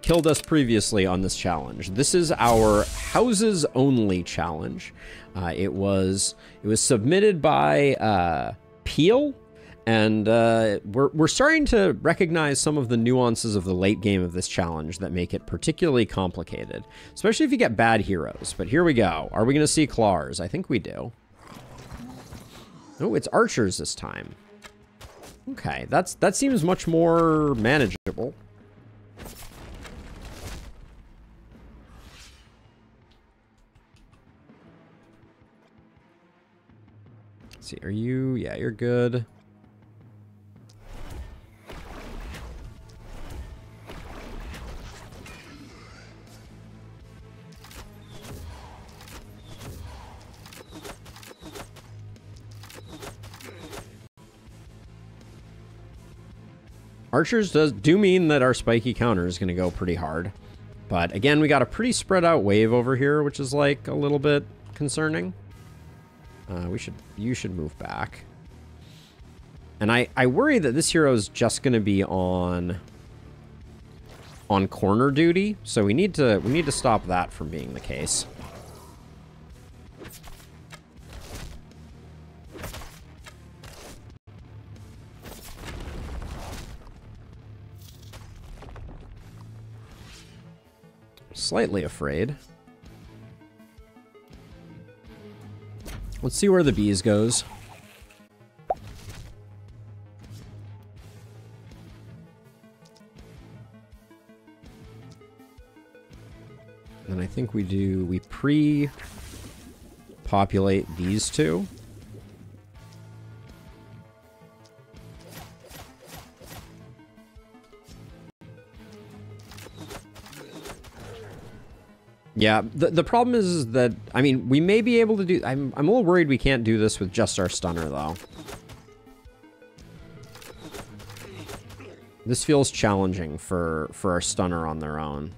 killed us previously on this challenge. This is our houses only challenge. It was submitted by Peel, and we're starting to recognize some of the nuances of the late game of this challenge that make it particularly complicated, especially if you get bad heroes. But here we go. Are we going to see claws? I think we do. Oh, it's archers this time. Okay, that seems much more manageable. Let's see, are you? Yeah, you're good. Archers do mean that our spiky counter is going to go pretty hard. But again, we got a pretty spread out wave over here, which is like a little bit concerning. You should move back. And I worry that this hero is just going to be on corner duty, so we need to stop that from being the case. Slightly afraid. Let's see where the bees goes. And I think we pre-populate these two. Yeah, the problem is that, I mean, we may be able to do... I'm a little worried we can't do this with just our stunner, though. This feels challenging for our stunner on their own.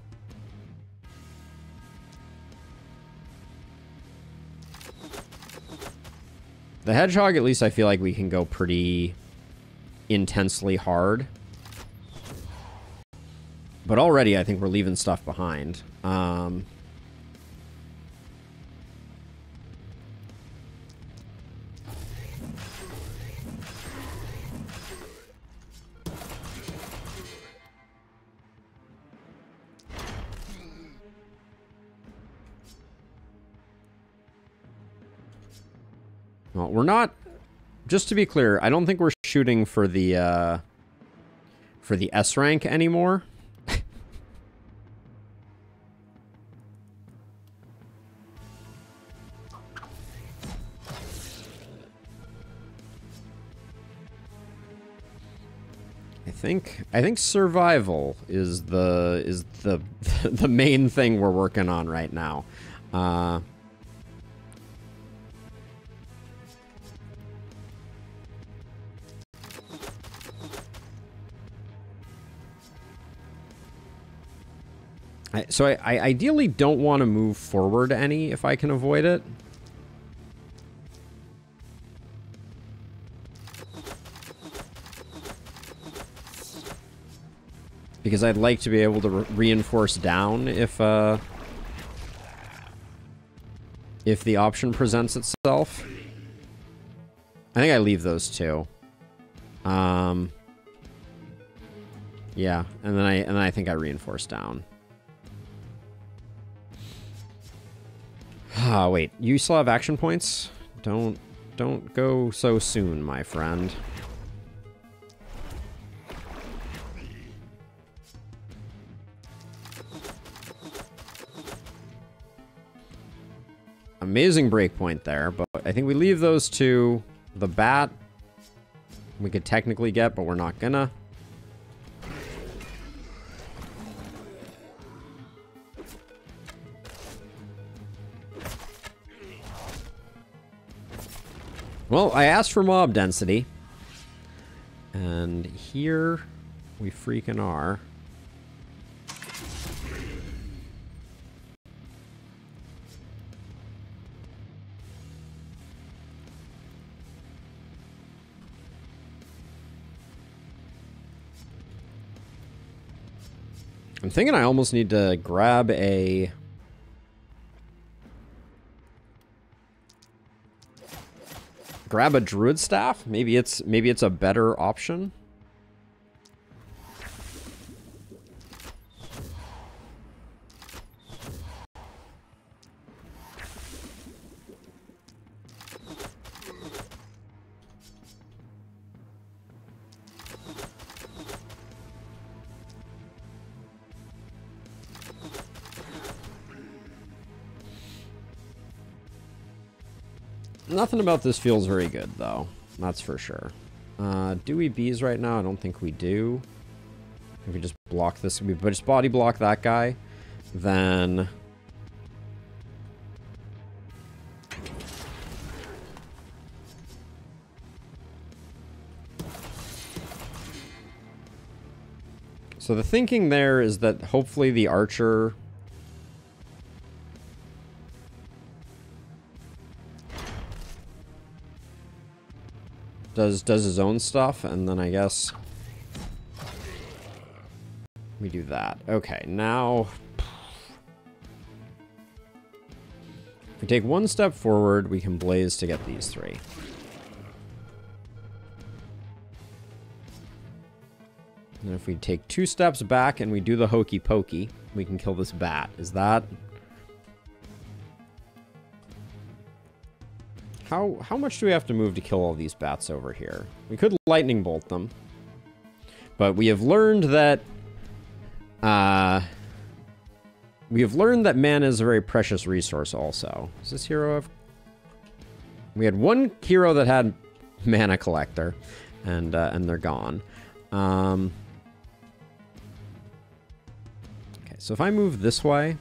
The hedgehog, at least I feel like we can go pretty intensely hard. But already I think we're leaving stuff behind. Well, we're not, just to be clear, I don't think we're shooting for the S rank anymore. I think survival is the the main thing we're working on right now. So I ideally don't want to move forward any if I can avoid it. Because I'd like to be able to reinforce down if the option presents itself. I think I leave those two. Yeah, and then I think I reinforce down. Ah, wait. You still have action points? Don't go so soon, my friend. Amazing breakpoint there, but I think we leave those two. The bat we could technically get, but we're not gonna. Well, I asked for mob density. And here we freaking are. I'm thinking I almost need to grab a... Grab a druid staff? Maybe it's a better option. Nothing about this feels very good, though. That's for sure. Do we bees right now? I don't think we do. If we just block this, we just body block that guy, then... So the thinking there is that hopefully the archer... does his own stuff, and then I guess we do that. Okay, now if we take one step forward, we can blaze to get these three. And if we take 2 steps back and we do the hokey pokey, we can kill this bat. Is that... How much do we have to move to kill all these bats over here? We could lightning bolt them. But we have learned that... mana is a very precious resource also. Does this hero have... We had one hero that had mana collector. And they're gone. Okay, so if I move this way...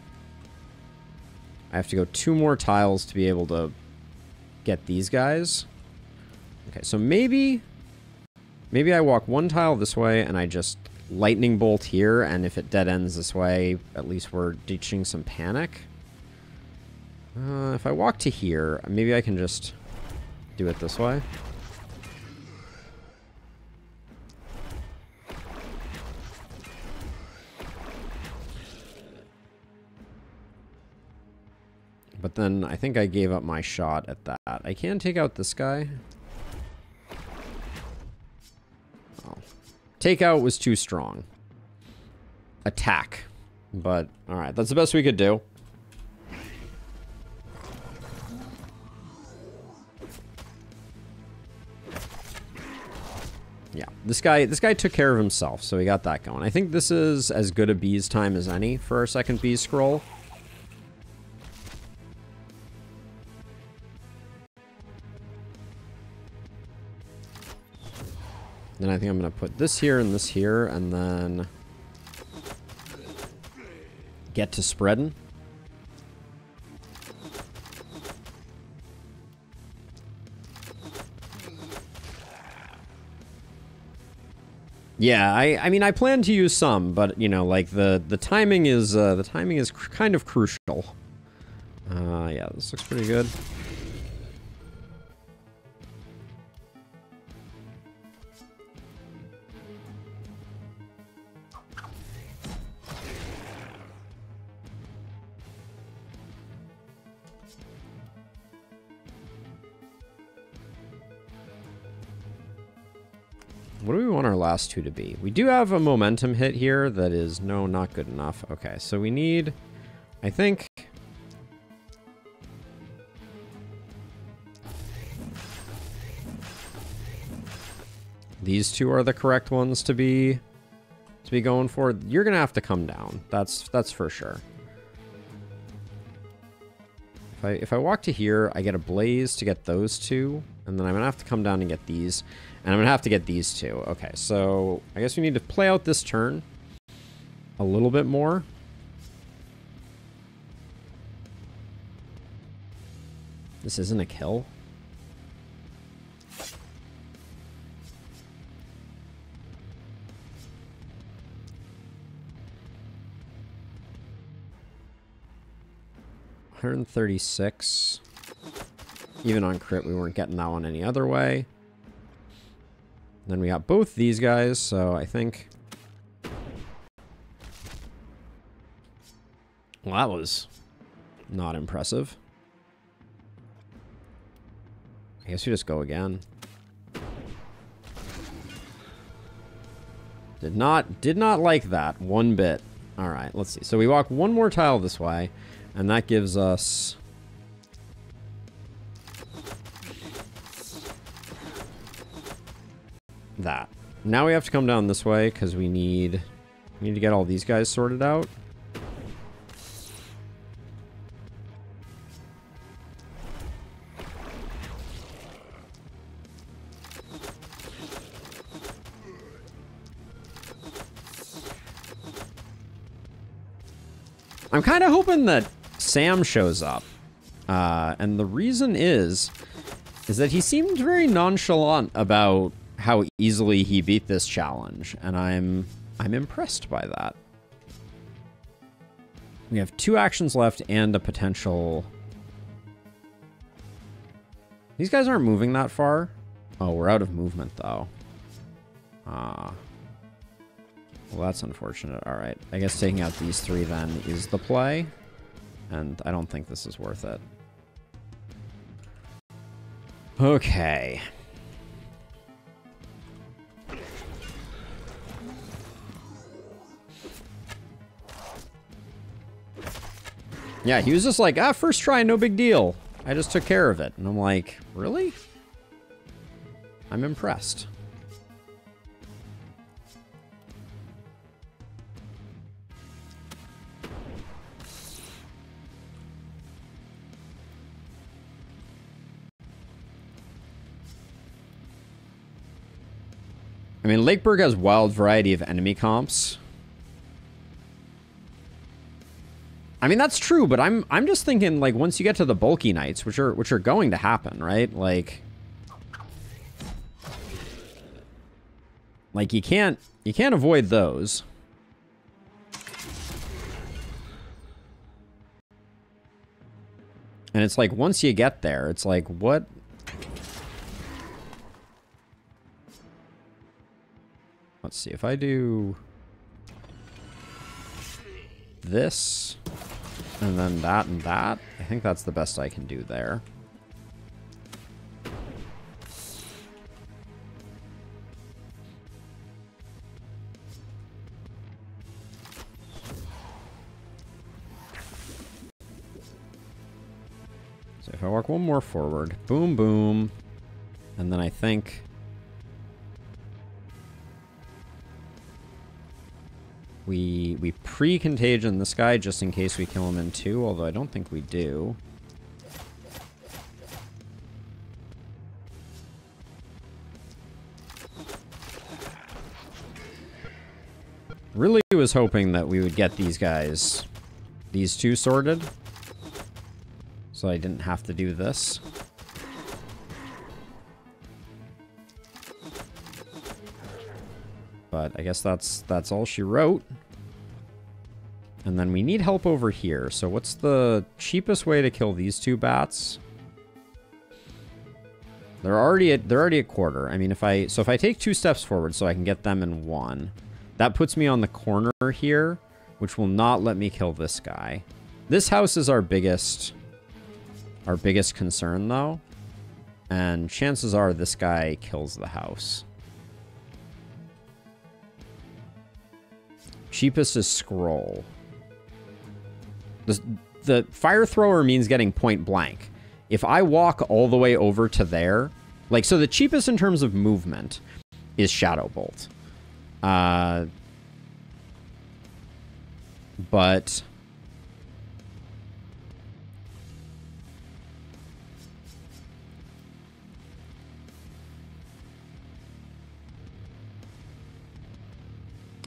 I have to go 2 more tiles to be able to... get these guys. Okay, so maybe I walk 1 tile this way and I just lightning bolt here, and if it dead ends this way, at least we're ditching some panic. If I walk to here, maybe I can just do it this way. But then I think I gave up my shot at that. I can take out this guy. Oh. Takeout was too strong. Attack. But, alright, that's the best we could do. Yeah, this guy took care of himself, so we got that going. I think this is as good a bees time as any for our second bees scroll. Then I think I'm going to put this here and this here, and then get to spreading. Yeah, I mean I plan to use some, but you know, like the timing is kind of crucial. Yeah, this looks pretty good. What do we want our last 2 to be? We do have a momentum hit here that is, no, not good enough. Okay, so we need, I think... These 2 are the correct ones to be going for. You're gonna have to come down. That's for sure. If I walk to here, I get a blaze to get those 2, and then I'm gonna have to come down and get these. And I'm going to have to get these 2. Okay, so I guess we need to play out this turn a little bit more. This isn't a kill. $136. Even on crit, we weren't getting that one any other way. Then we got both these guys, so I think... Well, that was not impressive. I guess we just go again. Did not like that one bit. All right, let's see. So we walk one more tile this way, and that gives us that. Now we have to come down this way because we need to get all these guys sorted out. I'm kind of hoping that Sam shows up. And the reason is that he seemed very nonchalant about how easily he beat this challenge, and I'm impressed by that. We have 2 actions left and a potential... These guys aren't moving that far. Oh, we're out of movement, though. Well, that's unfortunate. All right. I guess taking out these 3 then is the play. And I don't think this is worth it. Okay. Yeah, he was just like, first try, no big deal. I just took care of it. And I'm like, really? I'm impressed. I mean, Lakeburg has wild variety of enemy comps. I mean, that's true, but I'm just thinking, like, once you get to the bulky knights, which are going to happen, right? Like you can't avoid those. And it's like, once you get there, it's like, what? Let's see, if I do this, and then that and that, I think that's the best I can do there. So if I walk one more forward, boom, boom, and then I think we pre-contagion this guy just in case we kill him in 2, although I don't think we do. Really was hoping that we would get these guys, these 2 sorted, so I didn't have to do this. But I guess that's all she wrote. And then we need help over here. So what's the cheapest way to kill these 2 bats? They're already a quarter. I mean, if I take 2 steps forward so I can get them in 1, that puts me on the corner here, which will not let me kill this guy. This house is our biggest concern, though. And chances are this guy kills the house. Cheapest is scroll. The fire thrower means getting point blank. If I walk all the way over to there, like, so the cheapest in terms of movement is Shadow Bolt. But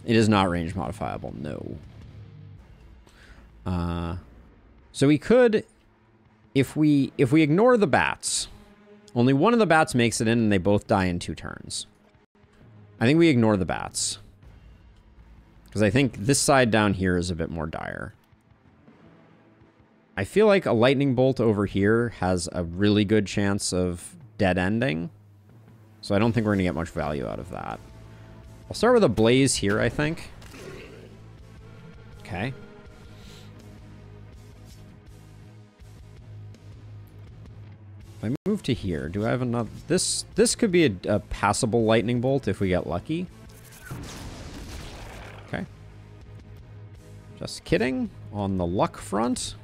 it is not range modifiable, no. So we could, if we ignore the bats, only one of the bats makes it in and they both die in 2 turns. I think we ignore the bats. Because I think this side down here is a bit more dire. I feel like a lightning bolt over here has a really good chance of dead ending. So I don't think we're going to get much value out of that. I'll start with a blaze here, I think. Okay. move to here. Do I have another? This could be a passable lightning bolt if we get lucky. Okay. Just kidding. On the luck front.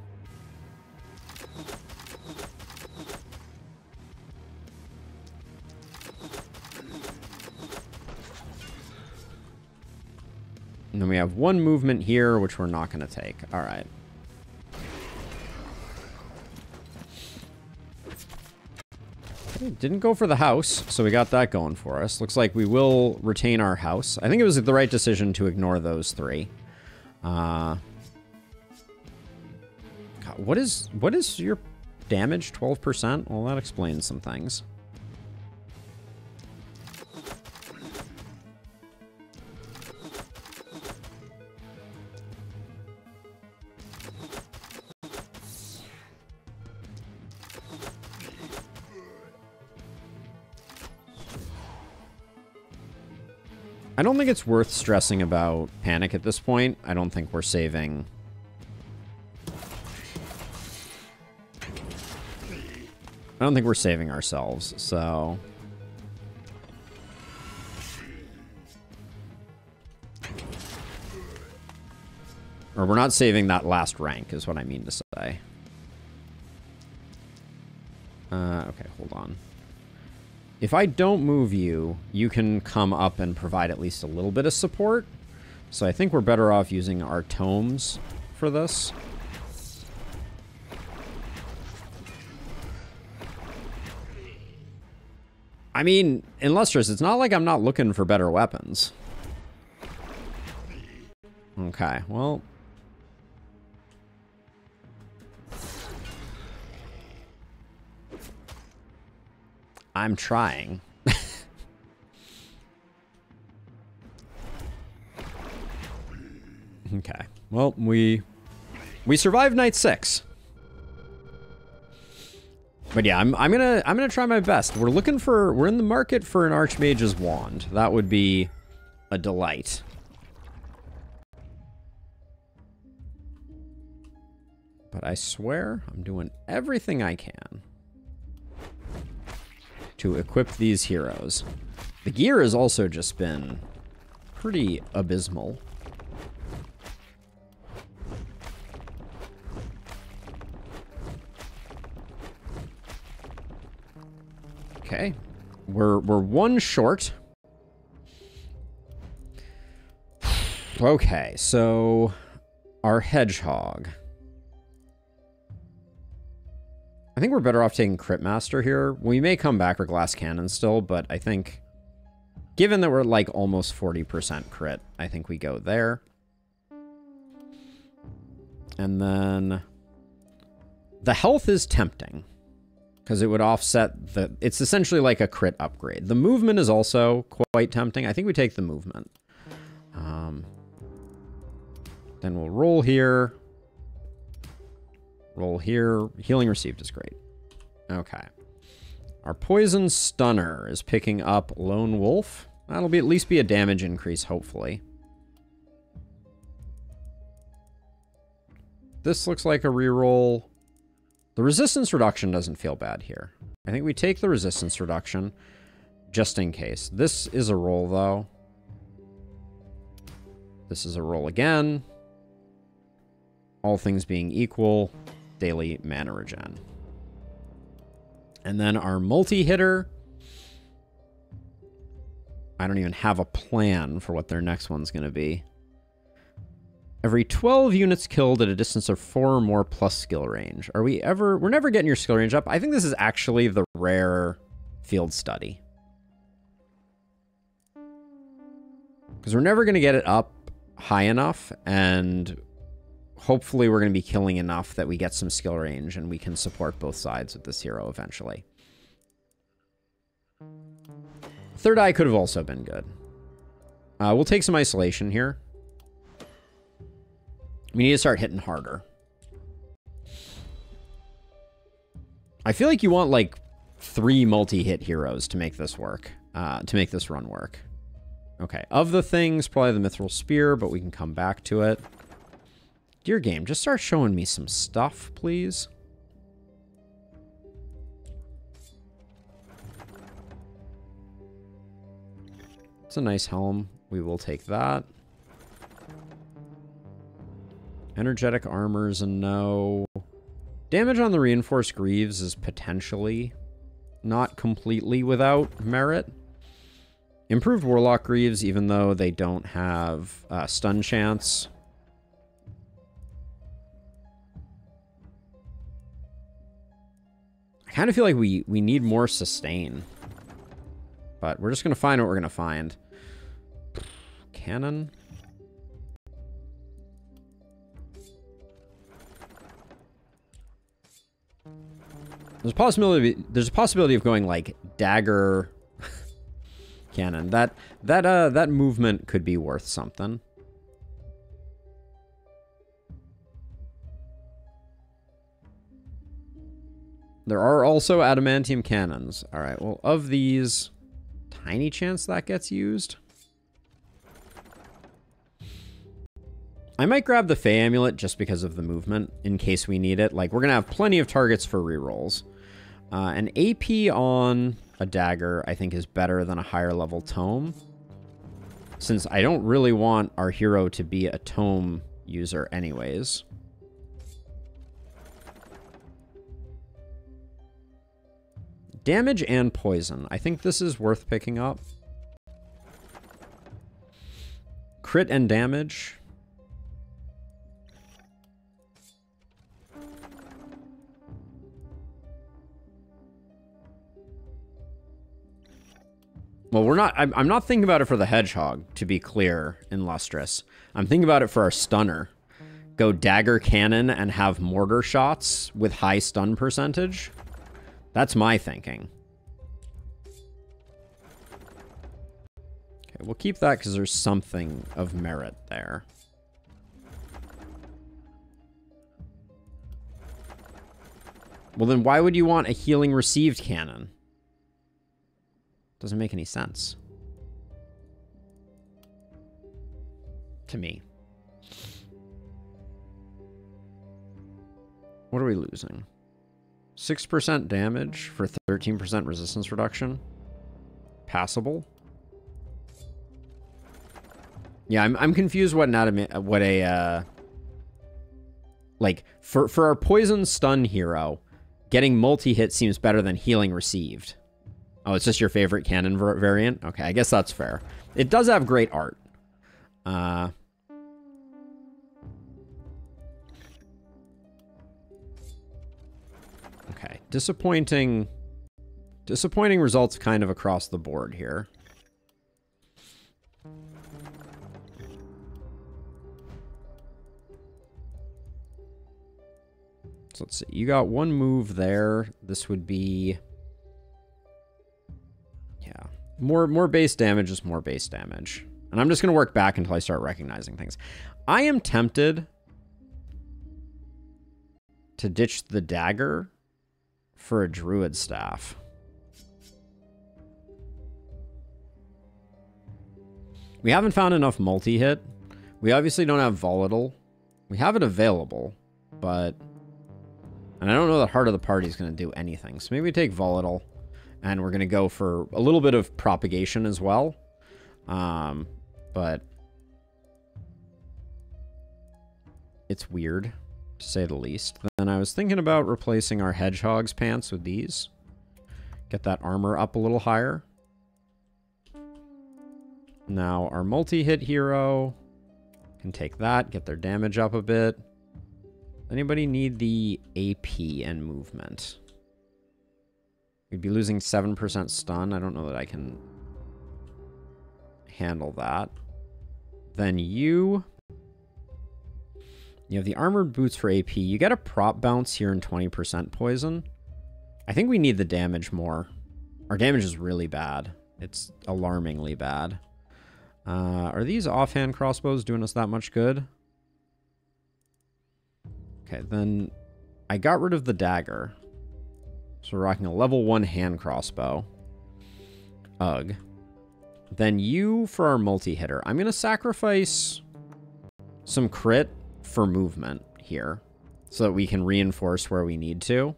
And then we have one movement here, which we're not going to take. All right. Okay, didn't go for the house, so we got that going for us. Looks like we will retain our house. I think it was the right decision to ignore those three. God, what is your damage? 12%? Well, that explains some things. I don't think it's worth stressing about panic at this point. I don't think we're saving... I don't think we're saving ourselves, so... Or we're not saving that last rank, is what I mean to say. Okay, hold on. If I don't move you, you can come up and provide at least a little bit of support. So I think we're better off using our tomes for this. I mean, Illustrious, it's not like I'm not looking for better weapons. Okay, well... I'm trying. Okay. Well, we survived night 6. But yeah, I'm gonna try my best. We're in the market for an Archmage's wand. That would be a delight. But I swear I'm doing everything I can to equip these heroes. The gear has also just been pretty abysmal. Okay, we're one short. Okay, so our hedgehog. I think we're better off taking Crit Master here. We may come back for Glass Cannon still, but I think, given that we're like almost 40% crit, I think we go there. And then the health is tempting because it would offset the... It's essentially like a crit upgrade. The movement is also quite tempting. I think we take the movement. Then we'll roll here. Roll here. Healing received is great. Okay. Our Poison Stunner is picking up Lone Wolf. That'll be at least be a damage increase, hopefully. This looks like a reroll. The resistance reduction doesn't feel bad here. I think we take the resistance reduction just in case. This is a roll, though. This is a roll again. All things being equal, daily mana regen. And then our multi-hitter. I don't even have a plan for what their next one's going to be. Every 12 units killed at a distance of 4 or more plus skill range. We're never getting your skill range up. I think this is actually the rare field study. Because we're never going to get it up high enough, and hopefully we're going to be killing enough that we get some skill range and we can support both sides with this hero eventually. Third Eye could have also been good. We'll take some isolation here. We need to start hitting harder. I feel like you want like 3 multi-hit heroes to make this work, to make this run work. Okay, of the things, probably the Mithril Spear, but we can come back to it. Dear game, just start showing me some stuff, please. It's a nice helm. We will take that. Energetic armor's a no. Damage on the reinforced greaves is potentially not completely without merit. Improved warlock greaves, even though they don't have stun chance. I kind of feel like we need more sustain. But we're just going to find what we're going to find. Cannon. There's a possibility of going like dagger cannon. That movement could be worth something. There are also adamantium cannons. All right, well, of these, tiny chance that gets used. I might grab the Fey Amulet just because of the movement, in case we need it. Like, we're going to have plenty of targets for rerolls. An AP on a dagger, I think, is better than a higher level tome. Since I don't really want our hero to be a tome user anyways. Damage and poison. I think this is worth picking up. Crit and damage. Well, I'm not thinking about it for the hedgehog, to be clear and lustrous. I'm thinking about it for our stunner. Go dagger cannon and have mortar shots with high stun percentage. That's my thinking. Okay, we'll keep that because there's something of merit there. Well, then why would you want a healing received cannon? Doesn't make any sense. To me. What are we losing? 6% damage for 13% resistance reduction. Passable. Yeah, I'm confused what like for our poison stun hero, getting multi-hit seems better than healing received. Oh, it's just your favorite cannon variant? Okay, I guess that's fair. It does have great art. Okay, disappointing results kind of across the board here. So let's see. You got one move there. This would be... yeah. More base damage is more base damage. And I'm just going to work back until I start recognizing things. I am tempted to ditch the dagger for a druid staff. We haven't found enough multi-hit. We obviously don't have volatile. We have it available, but... and I don't know that Heart of the Party is going to do anything. So maybe we take volatile, and we're going to go for a little bit of propagation as well. But it's weird, to say the least. Then I was thinking about replacing our hedgehog's pants with these. Get that armor up a little higher. Now our multi-hit hero can take that, get their damage up a bit. Anybody need the AP and movement? We'd be losing 7% stun. I don't know that I can handle that. Then you have the armored boots for AP. You get a prop bounce here and 20% poison. I think we need the damage more. Our damage is really bad. It's alarmingly bad. Are these offhand crossbows doing us that much good? Okay, then I got rid of the dagger. So we're rocking a level 1 hand crossbow. Ugh. Then you for our multi-hitter. I'm going to sacrifice some crit for movement here so that we can reinforce where we need to.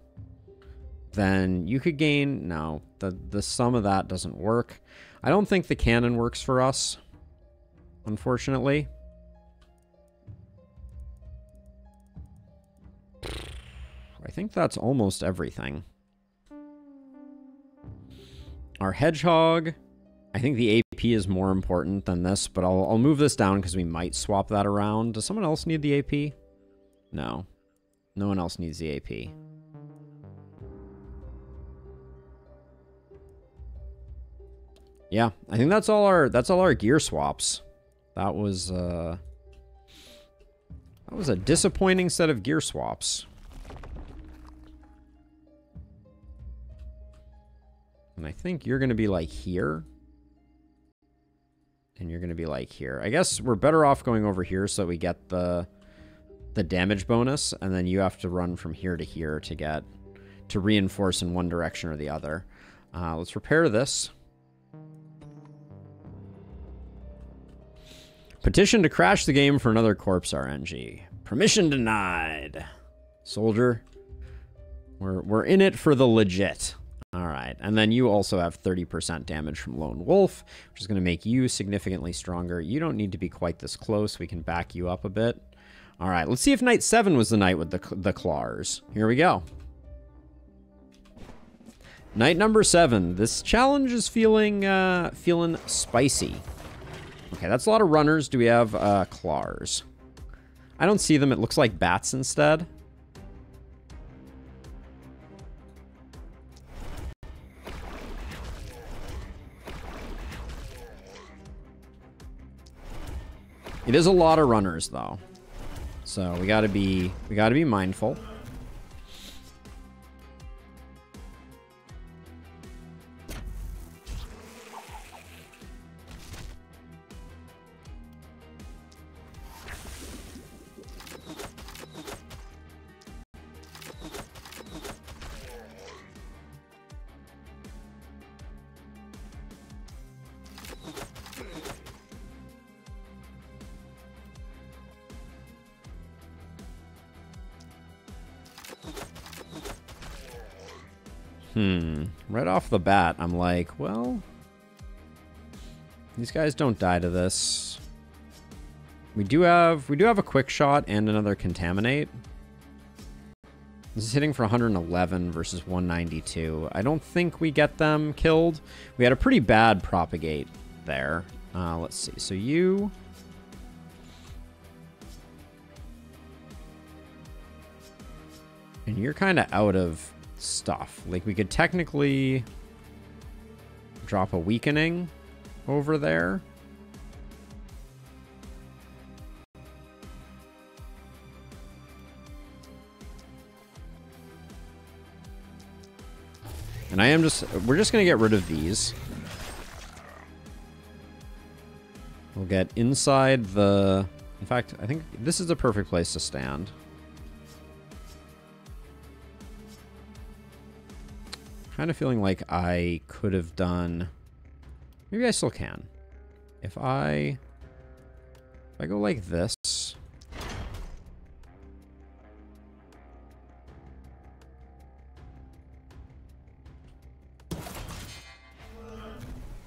Then you could gain... no, the sum of that doesn't work. I don't think the cannon works for us, unfortunately. I think that's almost everything. Our hedgehog, I think the AP is more important than this, but I'll move this down because we might swap that around. Does someone else need the AP? No. No one else needs the AP. Yeah, I think that's all our gear swaps. That was a disappointing set of gear swaps. And I think you're going to be like here. And you're going to be like here. I guess we're better off going over here so that we get the damage bonus. And then you have to run from here to here to reinforce in one direction or the other. Let's repair this. Petition to crash the game for another corpse RNG. Permission denied. Soldier. We're in it for the legit. All right, and then you also have 30% damage from Lone Wolf, which is going to make you significantly stronger. You don't need to be quite this close. We can back you up a bit. All right, let's see if night 7 was the night with the claws. Here we go. Night number 7. This challenge is feeling spicy. Okay, that's a lot of runners. Do we have claws? I don't see them. It looks like bats instead. It is a lot of runners, though, so we gotta be mindful. Right off the bat, I'm like, well, these guys don't die to this. We do have a quick shot and another contaminate. This is hitting for 111 versus 192. I don't think we get them killed. We had a pretty bad propagate there. Let's see. So you... And you're kind of out of stuff. Like, we could technically drop a weakening over there. And we're just gonna get rid of these. We'll get inside the... In fact, I think this is the perfect place to stand. Kind of feeling like I could have done... Maybe I still can. If I go like this...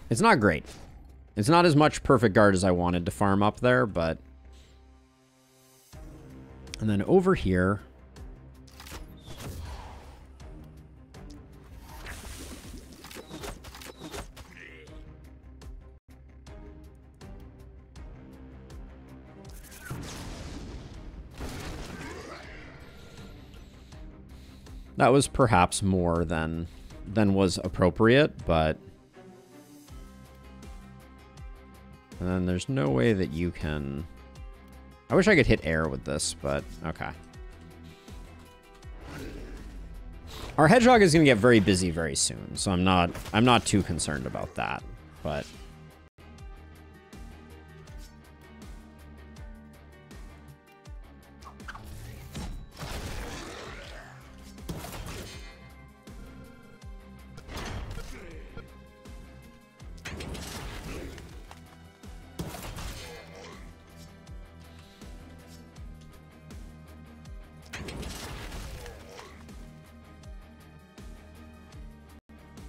It's not great. It's not as much perfect guard as I wanted to farm up there, but... And then over here... That was perhaps more than was appropriate, but... And then there's no way that you can... I wish I could hit air with this, but okay. Our hedgehog is going to get very busy very soon, so I'm not too concerned about that, but...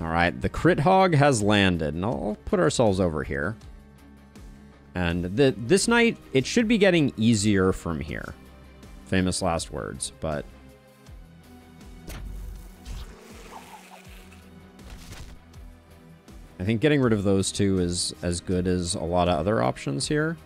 All right, the crit hog has landed, and I'll put ourselves over here. And this night, it should be getting easier from here. Famous last words, but... I think getting rid of those two is as good as a lot of other options here.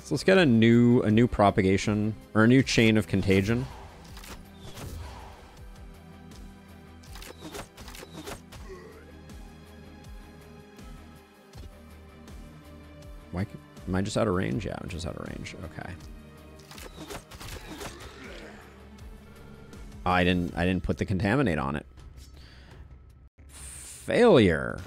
Let's get a new propagation, or a new chain of contagion. Why am I just out of range? Yeah, I'm just out of range. Okay. Oh, I didn't put the contaminate on it. Failure.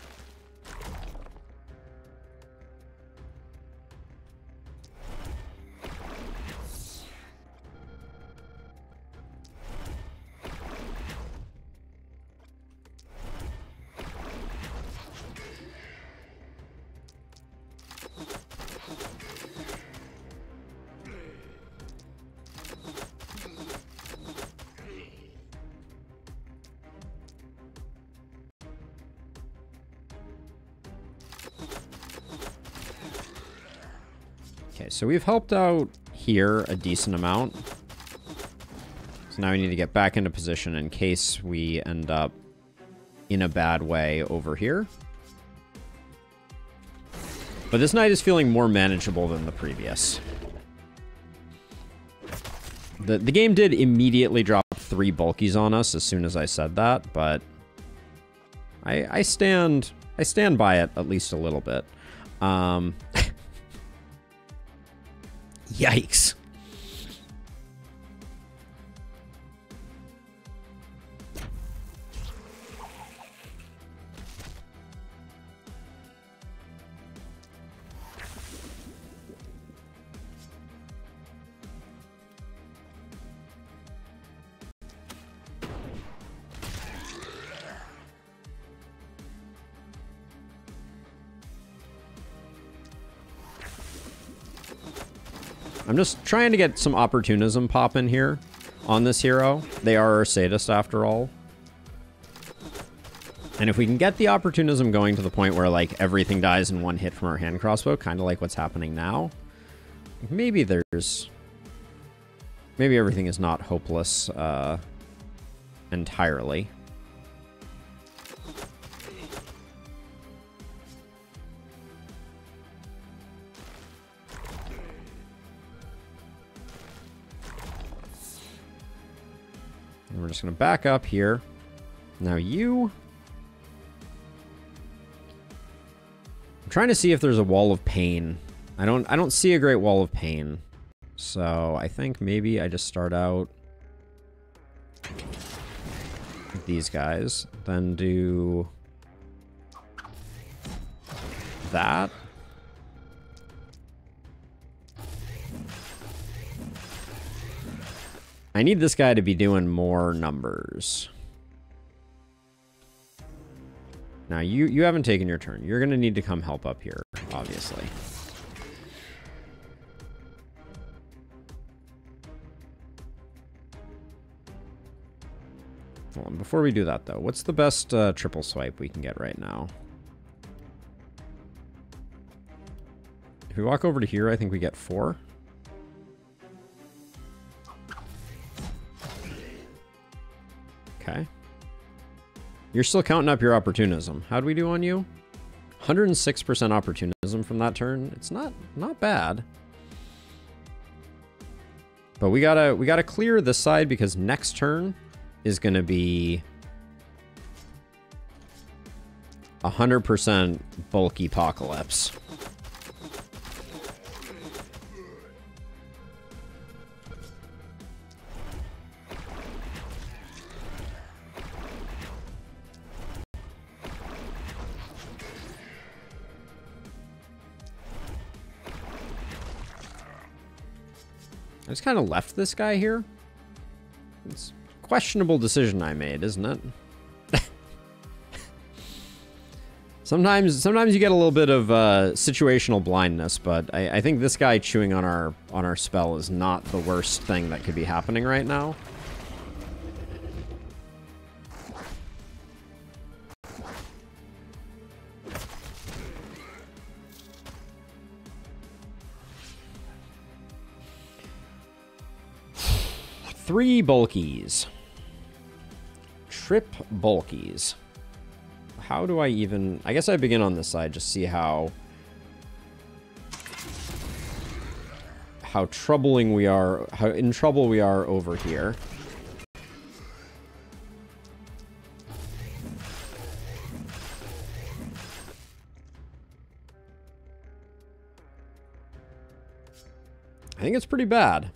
Okay, so we've helped out here a decent amount. So now we need to get back into position in case we end up in a bad way over here. But this night is feeling more manageable than the previous. The game did immediately drop 3 bulkies on us as soon as I said that, but I stand by it at least a little bit. Yikes. I'm just trying to get some opportunism popping here on this hero. They are our sadist after all. And if we can get the opportunism going to the point where like everything dies in one hit from our hand crossbow, kind of like what's happening now, maybe everything is not hopeless entirely. And we're just going to back up here. Now I'm trying to see if there's a wall of pain. I don't see a great wall of pain. So I think maybe I just start out with these guys, then do that. I need this guy to be doing more numbers. Now, you haven't taken your turn. You're going to need to come help up here, obviously. Hold on, before we do that, though, what's the best triple swipe we can get right now? If we walk over to here, I think we get 4. Okay. You're still counting up your opportunism. How'd we do on you? 106% opportunism from that turn. It's not bad. But we gotta clear this side because next turn is gonna be 100% bulky apocalypse. I just kind of left this guy here. It's a questionable decision I made, isn't it? Sometimes you get a little bit of situational blindness, but I think this guy chewing on our spell is not the worst thing that could be happening right now. Three bulkies. Trip bulkies. How do I even... I guess I begin on this side, just see how troubling we are, how in trouble we are over here. I think it's pretty bad.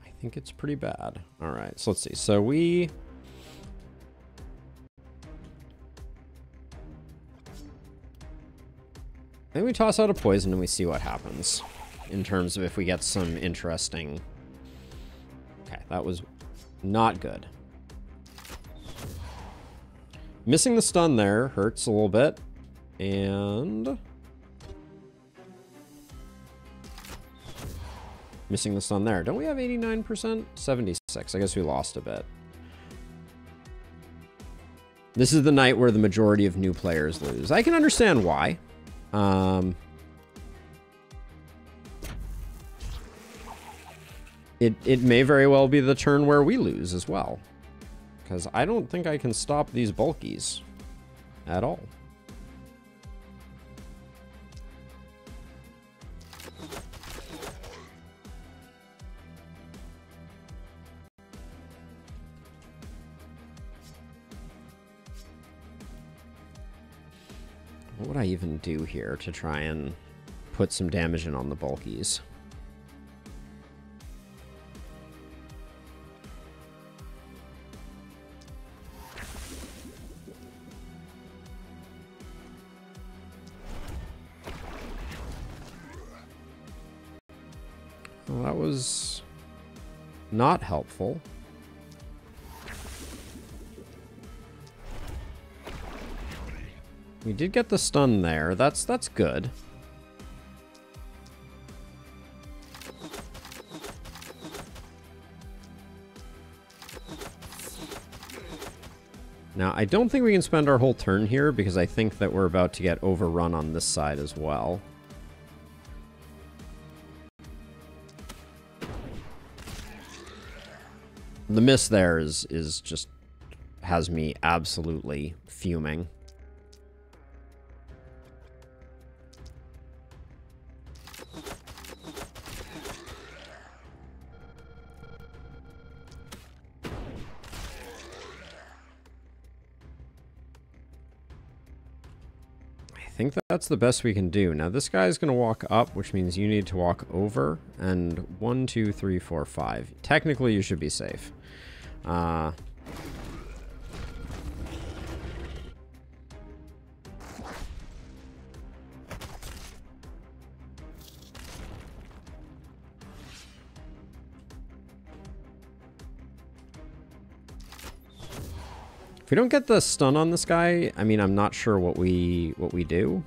I think it's pretty bad. All right, so let's see. So I think we toss out a poison and we see what happens in terms of if we get some interesting... Okay, that was not good. Missing the stun there hurts a little bit. And... missing the stun there. Don't we have 89%? 76. I guess we lost a bit. This is the night where the majority of new players lose. I can understand why. It may very well be the turn where we lose as well. Because I don't think I can stop these bulkies at all. What would I even do here to try and put some damage in on the bulkies? Well, that was not helpful. We did get the stun there. That's good. Now, I don't think we can spend our whole turn here because I think that we're about to get overrun on this side as well. The miss there is just has me absolutely fuming. I think that's the best we can do. Now this guy's gonna walk up, which means you need to walk over, and 1, 2, 3, 4, 5. Technically you should be safe. If we don't get the stun on this guy, I mean, I'm not sure what we do.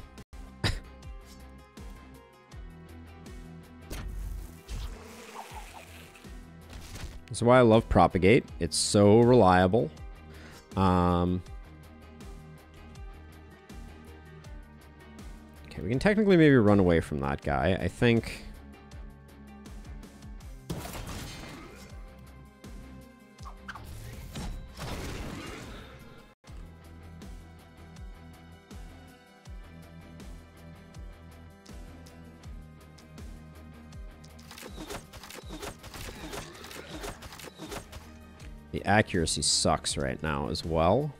This is why I love Propagate. It's so reliable. Okay, we can technically maybe run away from that guy. I think... the accuracy sucks right now as well.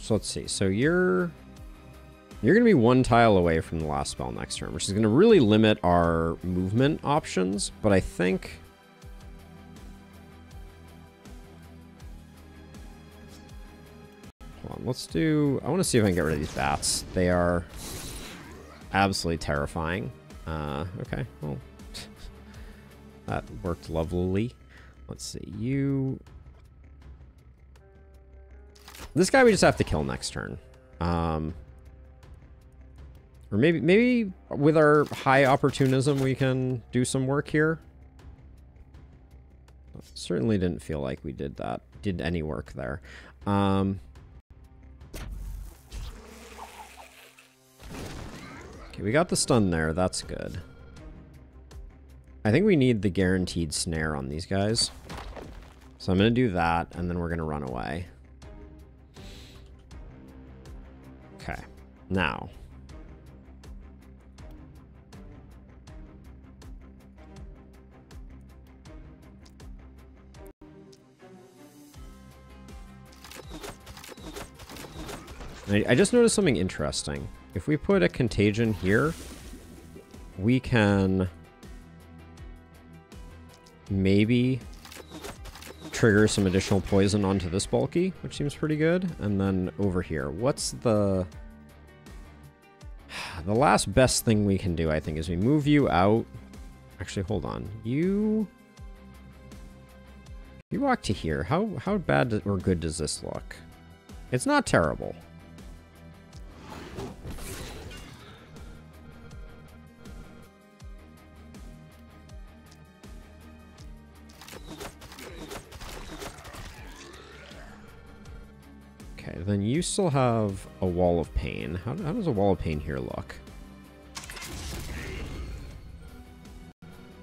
So let's see. So you're going to be 1 tile away from the last spell next turn, which is going to really limit our movement options. But I think... Hold on, let's do... I want to see if I can get rid of these bats. They are absolutely terrifying. Okay, well, that worked lovely. Let's see, you... This guy we just have to kill next turn. Or maybe with our high opportunism we can do some work here. Certainly didn't feel like we did any work there. Okay, we got the stun there. That's good. I think we need the guaranteed snare on these guys. So I'm going to do that, and then we're going to run away. Okay, now. I just noticed something interesting. If we put a contagion here, we can maybe trigger some additional poison onto this bulky, which seems pretty good. And then over here, what's the last best thing we can do, I think, is we move you out. Actually, hold on. You walk to here. How bad or good does this look? It's not terrible. Okay, then you still have a wall of pain. How does a wall of pain here look?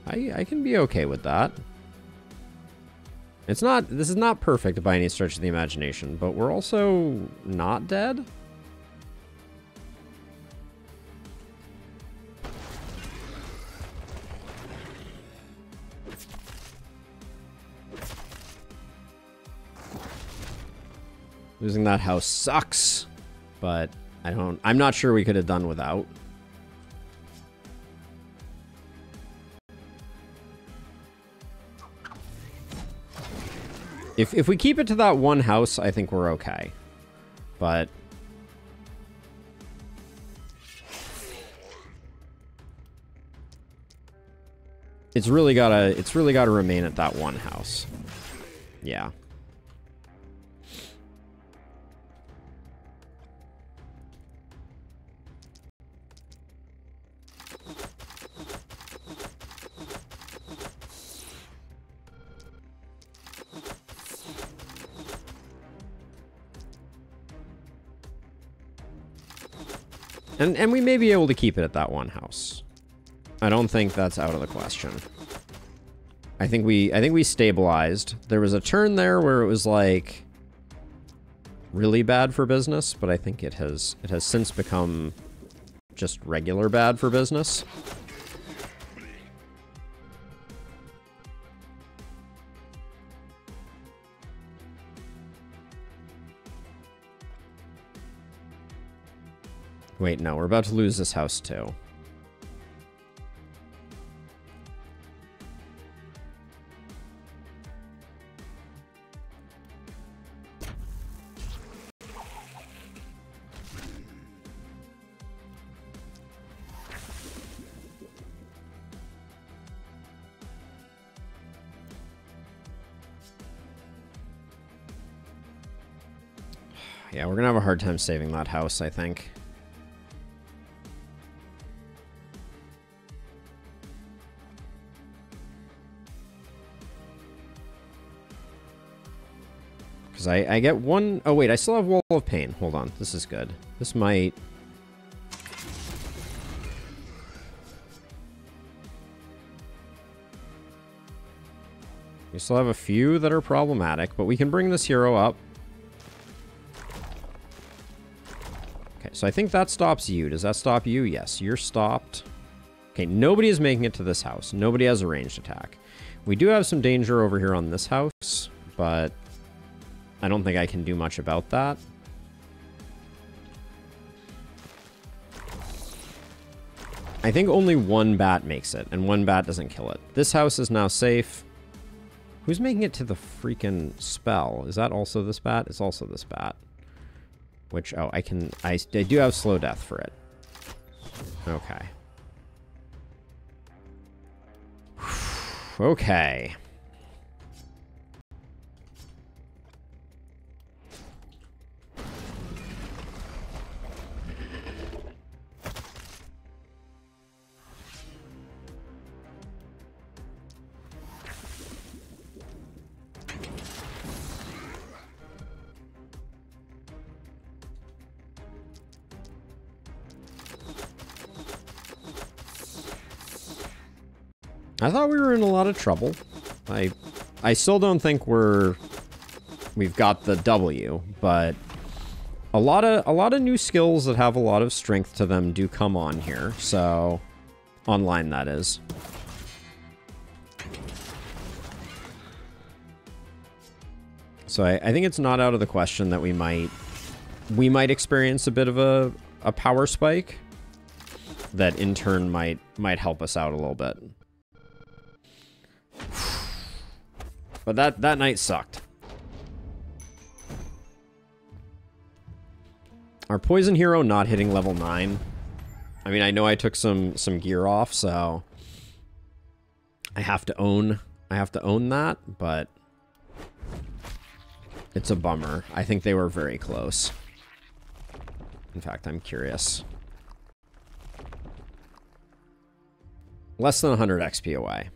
I can be okay with that. This is not perfect by any stretch of the imagination, but we're also not dead. Losing that house sucks, but I'm not sure we could have done without. If we keep it to that one house, I think we're okay. But it's really gotta remain at that one house. Yeah. And we may be able to keep it at that one house. I don't think that's out of the question. I think we stabilized. There was a turn there where it was like really bad for business, but I think it has since become just regular bad for business. Wait, no, we're about to lose this house too. Yeah, we're gonna have a hard time saving that house, I think. Because I get one... Oh, wait, I still have Wall of Pain. Hold on. This is good. This might... We still have a few that are problematic, but we can bring this hero up. Okay, so I think that stops you. Does that stop you? Yes, you're stopped. Okay, nobody is making it to this house. Nobody has a ranged attack. We do have some danger over here on this house, but I don't think I can do much about that. I think only one bat makes it, and one bat doesn't kill it. This house is now safe. Who's making it to the freaking spell? Is that also this bat? It's also this bat. Which, oh, I do have slow death for it. Okay. Okay. I thought we were in a lot of trouble. I still don't think we've got the W, but a lot of new skills that have a lot of strength to them do come on here. So online, that is. So I think it's not out of the question that we might experience a bit of a power spike that in turn might help us out a little bit. But that night sucked. Our poison hero not hitting level 9. I mean, I know I took some gear off, so I have to own that, but it's a bummer. I think they were very close. In fact, I'm curious. Less than 100 XP away.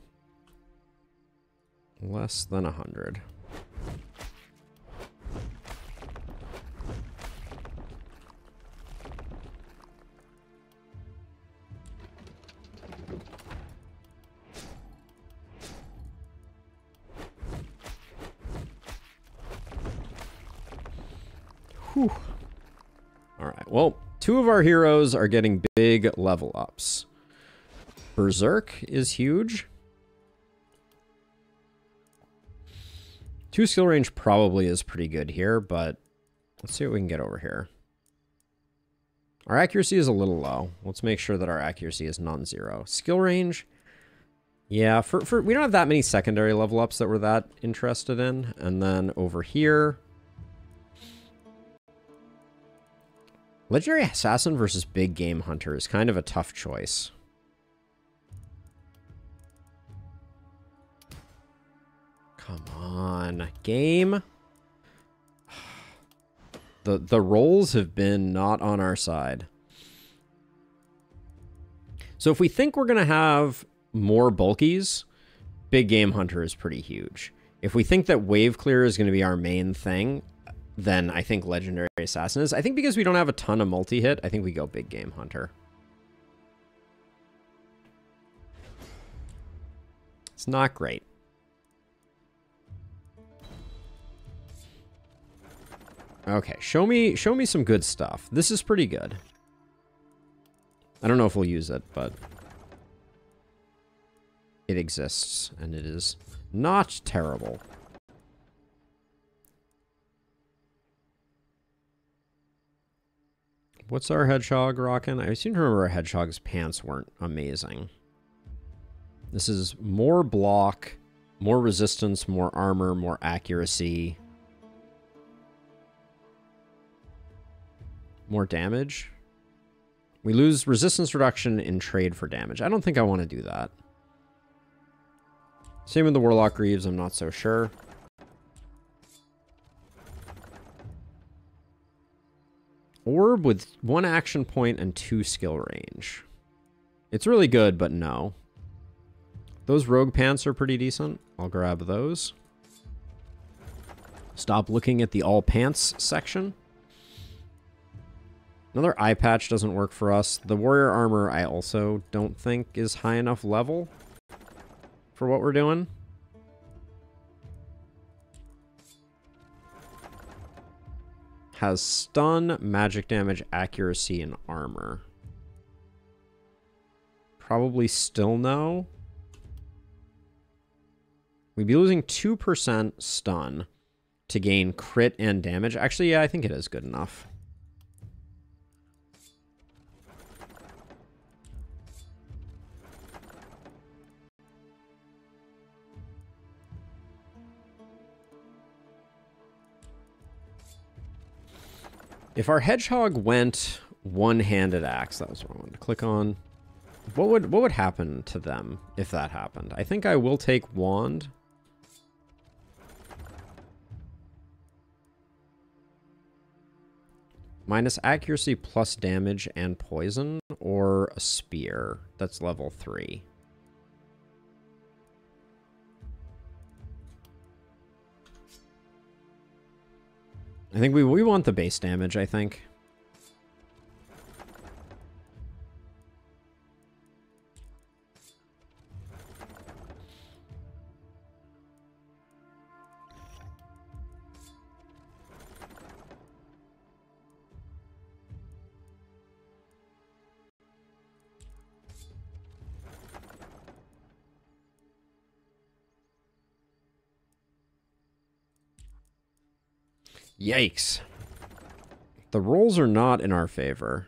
Less than 100. Whew. All right, well, 2 of our heroes are getting big level ups. Berserk is huge. 2 skill range probably is pretty good here, but let's see what we can get over here. Our accuracy is a little low. Let's make sure that our accuracy is non-zero. Skill range, yeah, for we don't have that many secondary level ups that we're that interested in. And then over here, Legendary Assassin versus Big Game Hunter is kind of a tough choice. Come on, game. The rolls have been not on our side. So if we think we're going to have more bulkies, Big Game Hunter is pretty huge. If we think that Wave Clear is going to be our main thing, then I think Legendary Assassin is. I think because we don't have a ton of multi-hit, I think we go Big Game Hunter. It's not great. Okay, show me some good stuff. This is pretty good. I don't know if we'll use it, but it exists, and it is not terrible. What's our hedgehog rocking? I seem to remember our hedgehog's pants weren't amazing. This is more block, more resistance, more armor, more accuracy. More damage. We lose resistance reduction in trade for damage. I don't think I want to do that. Same with the Warlock Greaves, I'm not so sure. Orb with 1 action point and 2 skill range. It's really good, but no. Those rogue pants are pretty decent. I'll grab those. Stop looking at the all pants section. Another eye patch doesn't work for us. The warrior armor I also don't think is high enough level for what we're doing. Has stun, magic damage, accuracy, and armor. Probably still no. We'd be losing 2% stun to gain crit and damage. Actually, yeah, I think it is good enough. If our hedgehog went one-handed axe, that was the wrong one to click on. What would happen to them if that happened? I think I will take wand. Minus accuracy plus damage and poison, or a spear. That's level 3. I think we want the base damage, I think. Yikes. The rolls are not in our favor.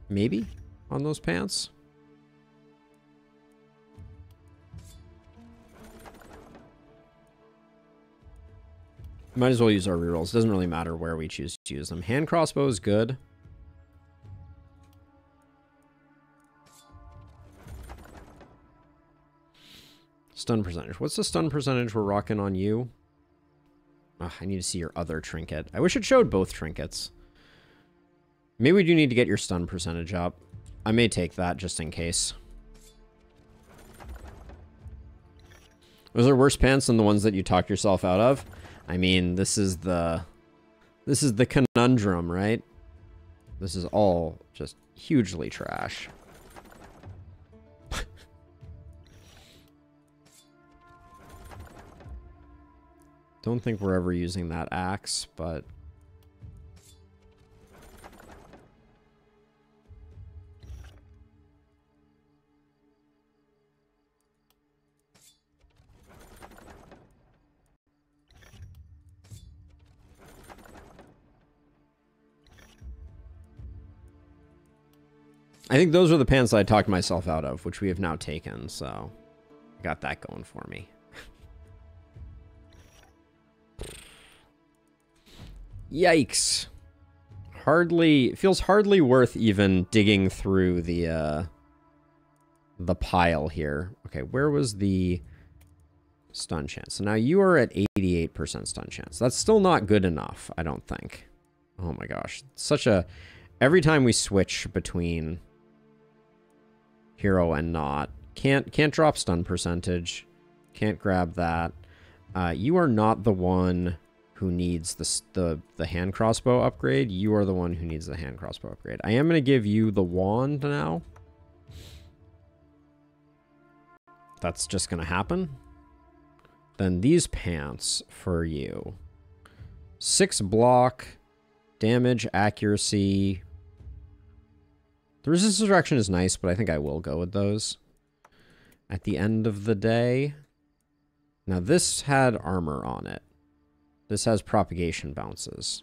Maybe on those pants? Might as well use our rerolls. Doesn't really matter where we choose to use them. Hand crossbow is good. Stun percentage. What's the stun percentage we're rocking on you? Ugh, I need to see your other trinket. I wish it showed both trinkets. Maybe we do need to get your stun percentage up. I may take that just in case. Those are worse pants than the ones that you talked yourself out of. I mean, this is the conundrum, right? This is all just hugely trash. Don't think we're ever using that axe, but... I think those are the pants I talked myself out of, which we have now taken, so... I got that going for me. Yikes. It feels hardly worth even digging through the pile here. Okay, where was the stun chance? So now you are at 88% stun chance. That's still not good enough, I don't think. Oh my gosh. Such a... Every time we switch between hero and not, can't drop stun percentage. Can't grab that. You are not the one who needs the hand crossbow upgrade. You are the one who needs the hand crossbow upgrade. I am going to give you the wand now. That's just going to happen. Then these pants for you. 6 block, damage, accuracy. The resistance reduction is nice, but I think I will go with those. At the end of the day. Now this had armor on it. This has propagation bounces.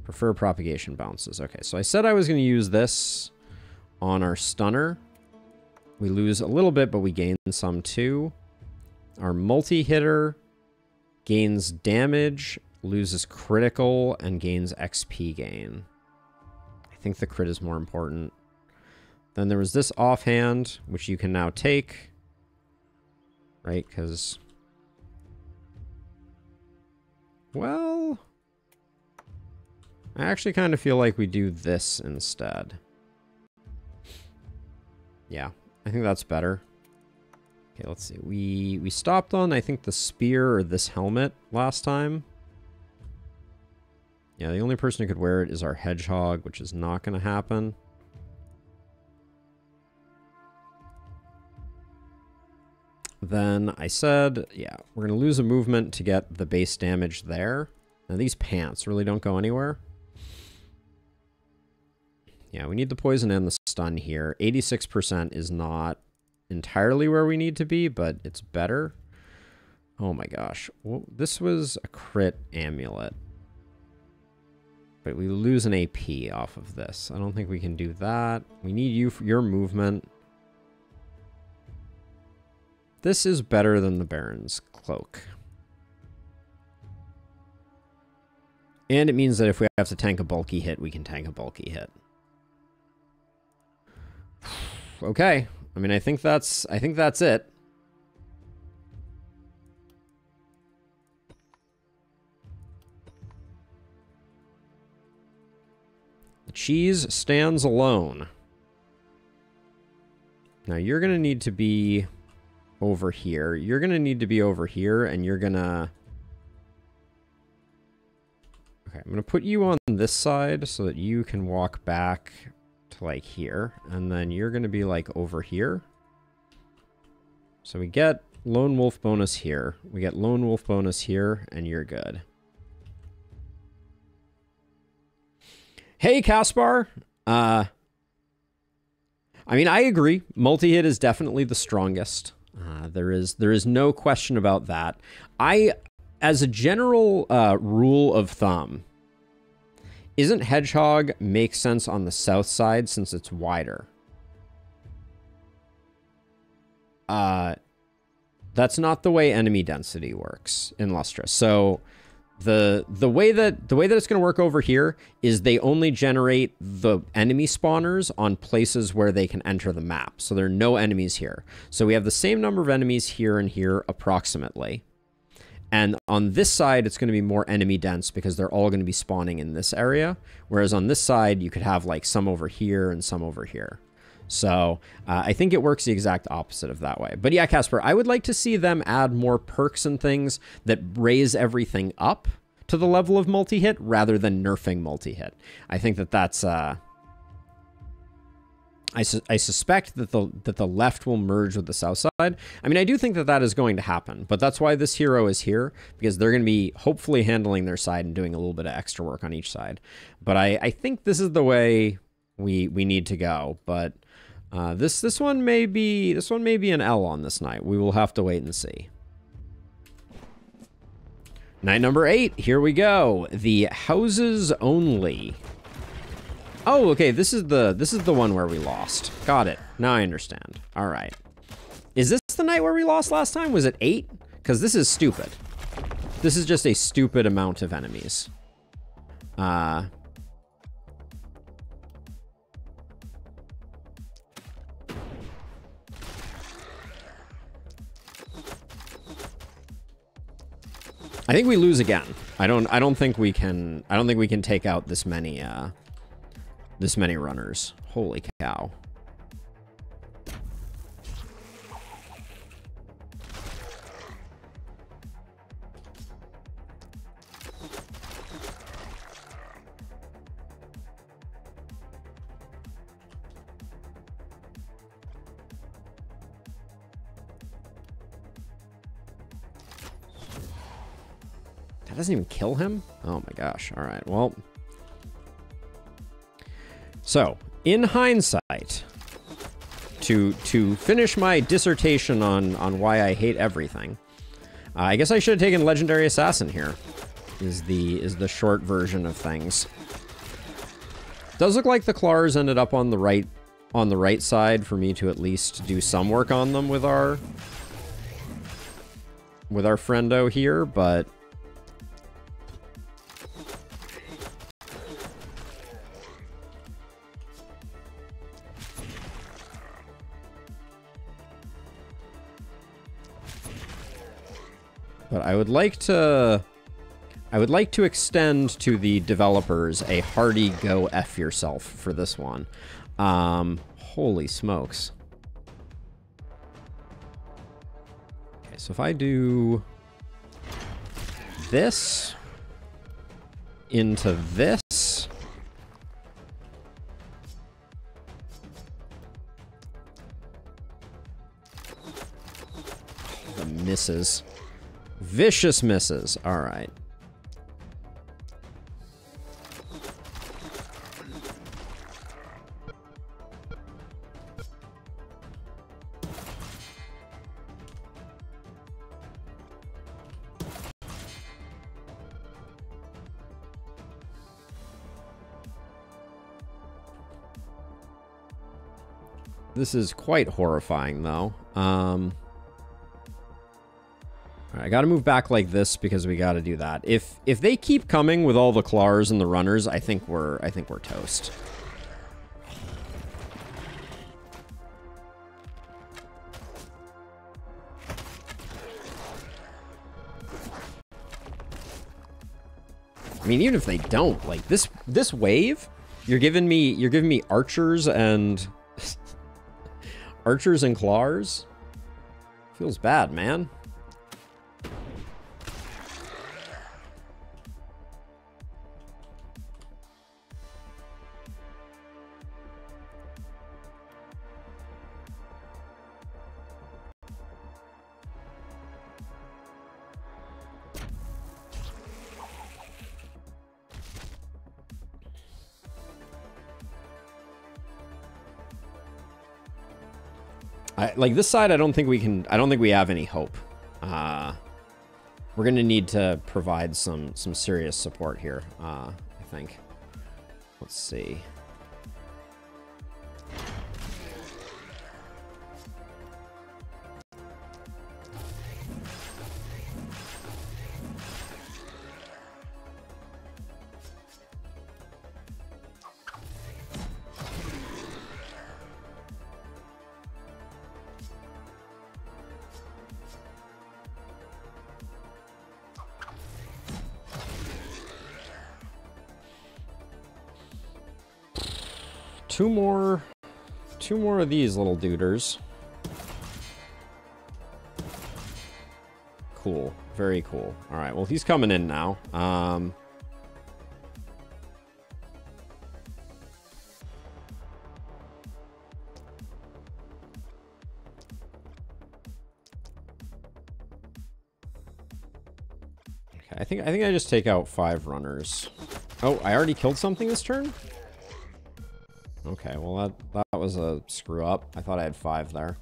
Prefer propagation bounces. Okay, so I said I was going to use this on our stunner. We lose a little bit, but we gain some too. Our multi-hitter gains damage, loses critical, and gains XP gain. I think the crit is more important. Then there was this offhand, which you can now take. Right, because... Well, I actually kind of feel like we do this instead. Yeah, I think that's better. Okay, let's see. We stopped on, I think, the spear or this helmet last time. Yeah, the only person who could wear it is our hedgehog, which is not going to happen. Then I said, yeah, we're going to lose a movement to get the base damage there. Now these pants really don't go anywhere. Yeah, we need the poison and the stun here. 86% is not entirely where we need to be, but it's better. Oh my gosh. Well, this was a crit amulet. But we lose an AP off of this. I don't think we can do that. We need you for your movement. This is better than the Baron's cloak. And it means that if we have to tank a bulky hit, we can tank a bulky hit. Okay. I mean, I think that's it. The cheese stands alone. Now you're going to need to be over here. You're going to need to be over here, and you're going to... Okay, I'm going to put you on this side so that you can walk back to, like, here. And then you're going to be, like, over here. So we get Lone Wolf bonus here. We get Lone Wolf bonus here, and you're good. Hey, Caspar. I mean, I agree. Multi-hit is definitely the strongest. There is no question about that. As a general rule of thumb, isn't Hedgehog make sense on the south side since it's wider? That's not the way enemy density works in Lustra. So the way that it's going to work over here is they only generate the enemy spawners on places where they can enter the map. So there are no enemies here. So we have the same number of enemies here and here approximately. And on this side, it's going to be more enemy dense because they're all going to be spawning in this area. Whereas on this side, you could have like some over here and some over here. So I think it works the exact opposite of that way. But yeah, Casper, I would like to see them add more perks and things that raise everything up to the level of multi-hit rather than nerfing multi-hit. I think that that's... I suspect that the left will merge with the south side. I mean, I do think that that is going to happen, but that's why this hero is here, because they're going to be hopefully handling their side and doing a little bit of extra work on each side. But I think this is the way we need to go. But this one may be an L on this night. We will have to wait and see. Night number 8. Here we go. The houses only. Oh, okay, this is the one where we lost. Got it. Now I understand. All right. Is this the night where we lost last time? Was it 8? Because this is stupid. This is just a stupid amount of enemies. I think we lose again. I don't think we can take out this many runners. Holy cow. That doesn't even kill him? Oh my gosh. All right. Well, so, in hindsight, to finish my dissertation on why I hate everything, I guess I should have taken Legendary Assassin here, is the short version of things. Does look like the Claws ended up on the right side for me to at least do some work on them with our friendo here, but I would like to extend to the developers a hearty go F yourself for this one. Holy smokes. Okay, so if I do this into this, the misses. Vicious misses. All right. This is quite horrifying, though. All right, I got to move back like this because we got to do that. If they keep coming with all the claws and the runners, I think we're toast. I mean, even if they don't, like this wave, you're giving me archers and archers and claws. Feels bad, man. Like this side, I don't think we have any hope. We're gonna need to provide some serious support here, I think. Let's see. Two more of these little duders. Cool. Very cool. All right. Well, he's coming in now. Okay. I think I just take out 5 runners. Oh, I already killed something this turn? Okay, well that was a screw up. I thought I had 5 there.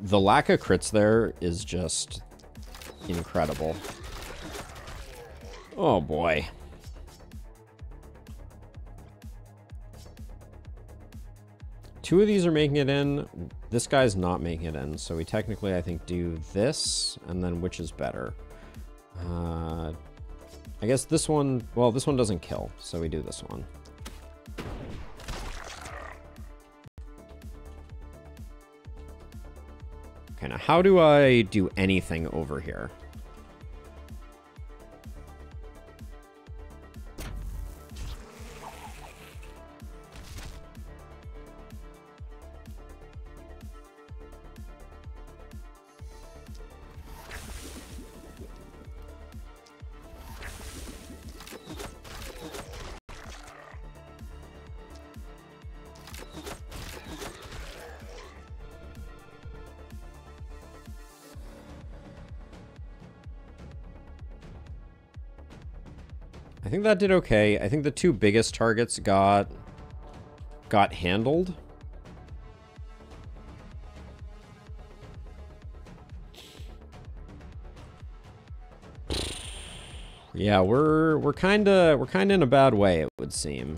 The lack of crits there is just incredible. Oh boy. Two of these are making it in. This guy's not making it in. So we technically, I think, do this, and then which is better? I guess this one, well, this one doesn't kill, so we do this one. Okay, now how do I do anything over here? I think that did okay. I think the 2 biggest targets got handled. Yeah, we're kind of in a bad way, it would seem.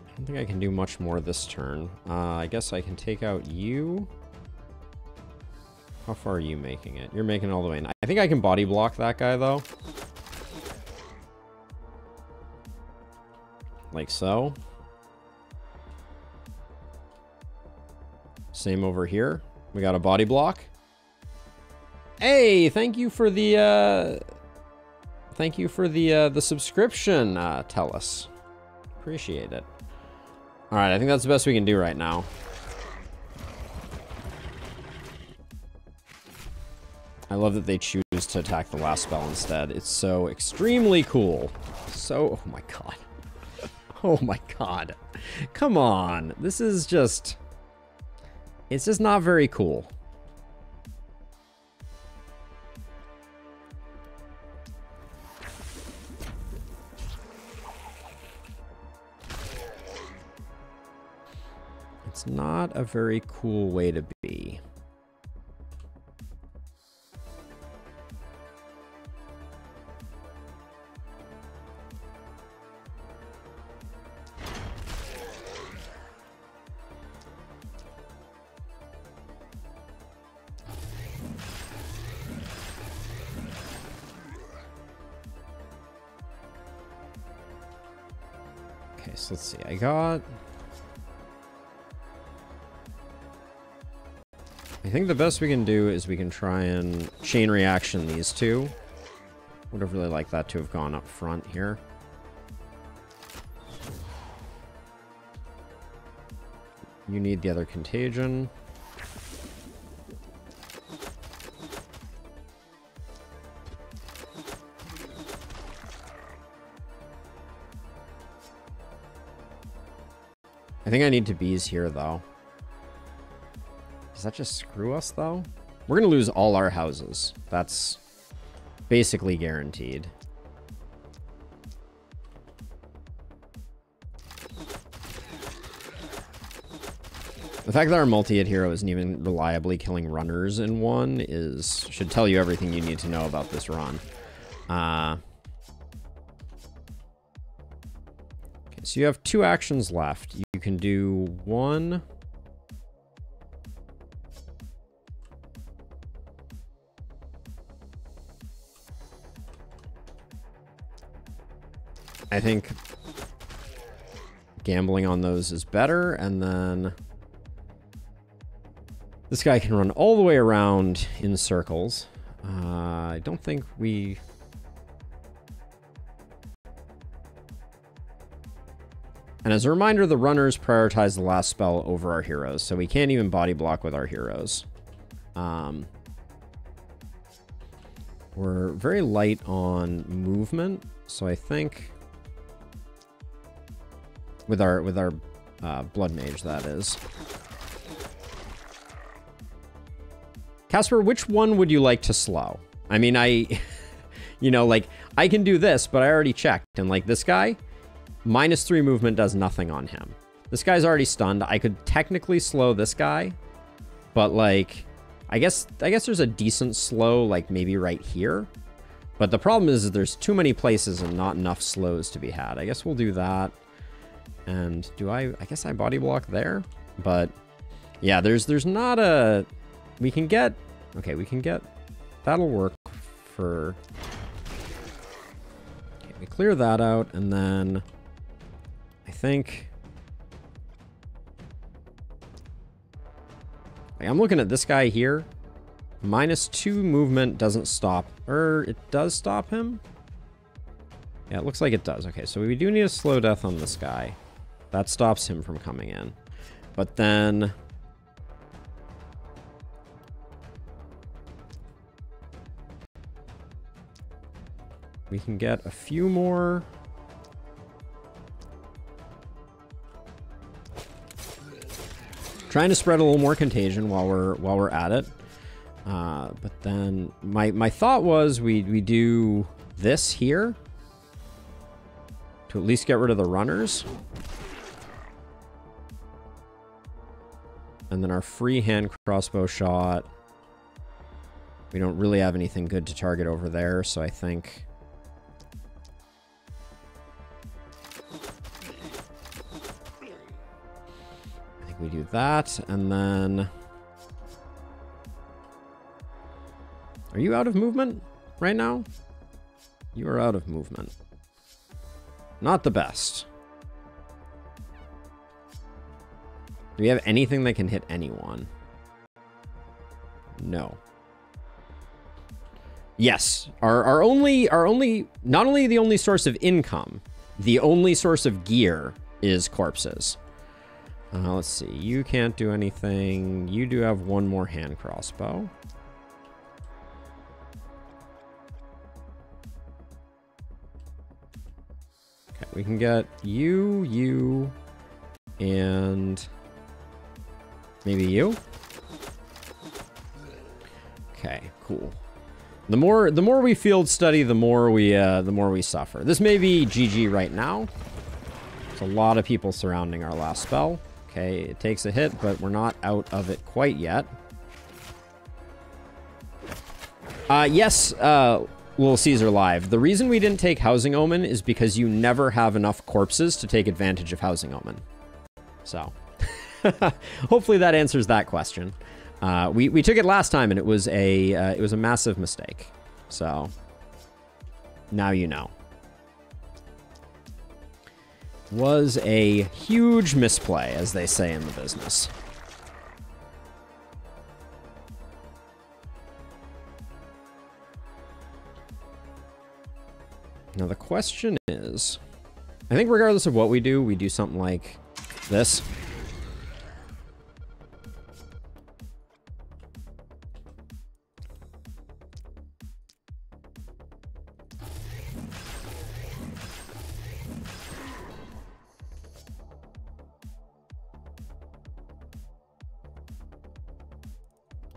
I don't think I can do much more this turn. I guess I can take out you. How far are you making it? You're making it all the way in. I think I can body block that guy, though. Like so. Same over here. We got a body block. Hey, thank you for the subscription, Tellus. Appreciate it. All right, I think that's the best we can do right now. I love that they choose choose to attack the last spell instead. It's so extremely cool. So, oh my god. Oh my god. Come on. This is just... It's just not very cool. It's not a very cool way to be. Okay, so let's see. I think the best we can do is we can try and chain reaction these two. Would have really liked that to have gone up front here. You need the other contagion. I think I need to bees here, though. Does that just screw us, though? We're going to lose all our houses. That's basically guaranteed. The fact that our multi-hit hero isn't even reliably killing runners in one should tell you everything you need to know about this run. Okay, so you have 2 actions left. You can do one... I think gambling on those is better, and then this guy can run all the way around in circles. I don't think we... And as a reminder, the runners prioritize the last spell over our heroes, so we can't even body block with our heroes. We're very light on movement, so I think... With our blood mage, that is. Casper, which one would you like to slow? I mean, you know, like, I can do this, but I already checked. And, like, this guy, -3 movement does nothing on him. This guy's already stunned. I could technically slow this guy, but, like, I guess there's a decent slow, like, maybe right here. But the problem is there's too many places and not enough slows to be had. I guess we'll do that. And do I guess I body block there, but yeah, there's not a, we can get, that'll work for, okay, we clear that out, and then I think, like, I'm looking at this guy here, -2 movement doesn't stop, or it does stop him? Yeah, it looks like it does. Okay, so we do need a slow death on this guy. That stops him from coming in. But then... we can get a few more... Trying to spread a little more contagion while we're at it. But then my thought was we do this here to at least get rid of the runners. And then our free hand crossbow shot. We don't really have anything good to target over there, so I think... we do that, and then... Are you out of movement right now? You are out of movement. Not the best. Do we have anything that can hit anyone? No. Yes. Our only, not only the only source of income, the only source of gear is corpses. Let's see. You can't do anything. You do have one more hand crossbow. we can get you, and maybe you. Okay, cool. The more we field study, the more we suffer. This may be GG right now. There's a lot of people surrounding our last spell. Okay, it takes a hit, but we're not out of it quite yet. Yes, Little Caesar Live. The reason we didn't take Housing Omen is because you never have enough corpses to take advantage of Housing Omen. So, hopefully that answers that question. We took it last time, and it was a massive mistake. So, now you know. Was a huge misplay, as they say in the business. Now the question is, I think regardless of what we do something like this.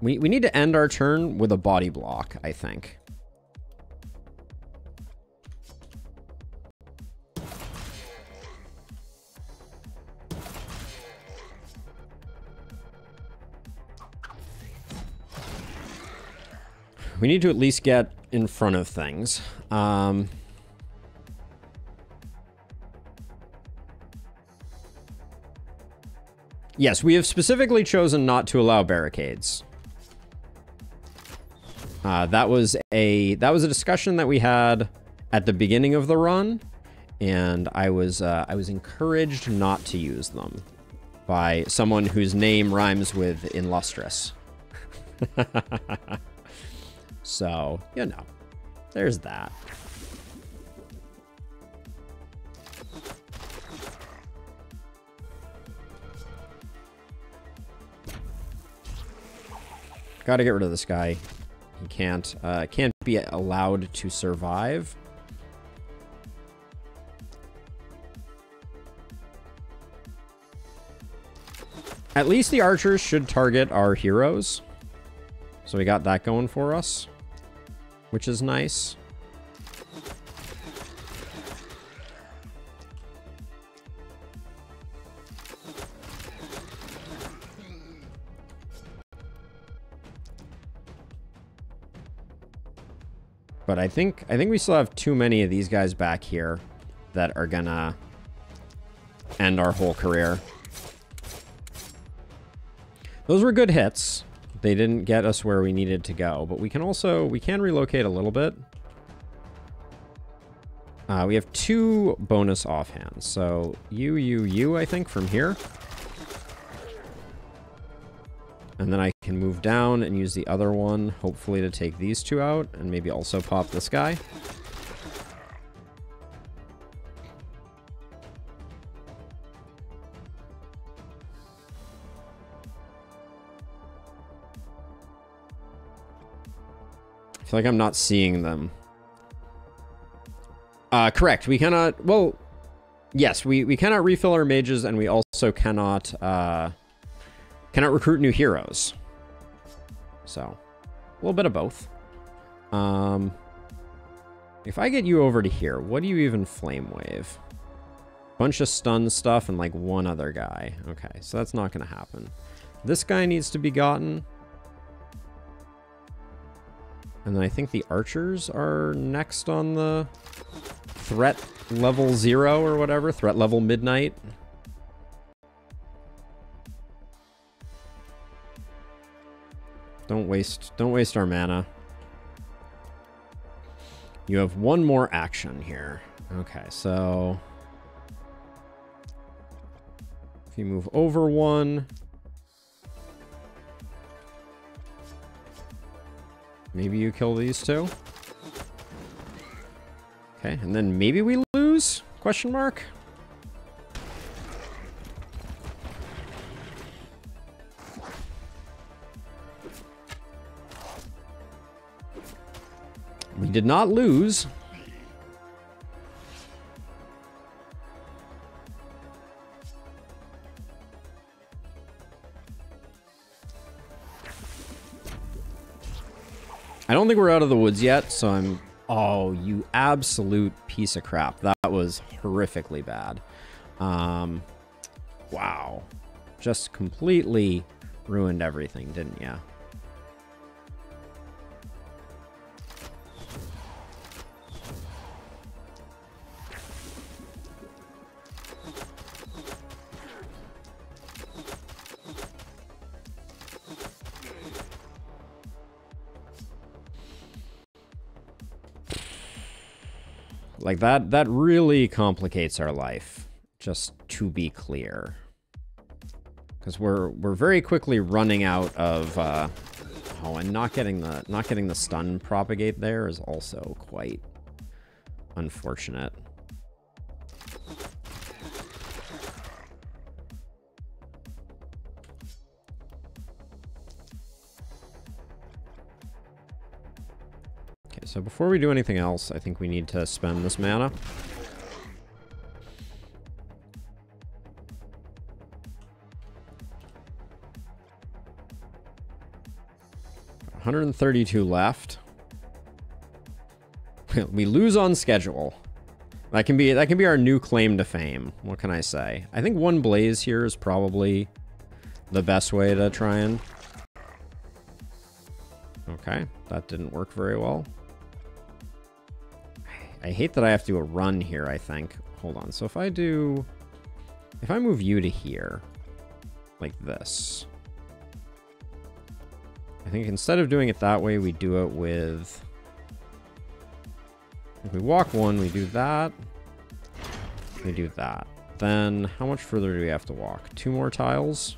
We need to end our turn with a body block, I think. We need to at least get in front of things. Yes, we have specifically chosen not to allow barricades. That was a discussion that we had at the beginning of the run, and I was encouraged not to use them by someone whose name rhymes with illustrious. So, you know, there's that. Gotta get rid of this guy. He can't be allowed to survive. At least the archers should target our heroes. So we got that going for us, which is nice. But I think we still have too many of these guys back here that are gonna end our whole career. Those were good hits. They didn't get us where we needed to go, but we can relocate a little bit. We have 2 bonus offhands. So you, I think, from here. And then I can move down and use the other one, hopefully to take these 2 out, and maybe also pop this guy. I feel like I'm not seeing them. Correct. We cannot... Well, yes, we cannot refill our mages, and we also cannot recruit new heroes. So, a little bit of both. If I get you over to here, what do you even flame wave? Bunch of stun stuff and like 1 other guy. Okay, so that's not going to happen. This guy needs to be gotten. And then I think the archers are next on the threat level 0 or whatever. Threat level midnight. Don't waste our mana. You have 1 more action here. Okay, so if you move over 1, maybe you kill these 2. Okay, and then maybe we lose? Question mark. We did not lose. don't think we're out of the woods yet, so I'm... Oh, you absolute piece of crap. That was horrifically bad. Wow. Just completely ruined everything, didn't ya? Like, that really complicates our life, just to be clear. Because we're very quickly running out of, oh, and not getting the stun propagate there is also quite unfortunate. Okay, so before we do anything else, I think we need to spend this mana. $132 left. We lose on schedule. That can be our new claim to fame. What can I say? I think one blaze here is probably the best way to try and... Okay, that didn't work very well. I hate that I have to do a run here, I think. Hold on, so if I move you to here, like this, I think instead of doing it that way, we do it with... If we walk one, we do that. We do that. Then, how much further do we have to walk? 2 more tiles?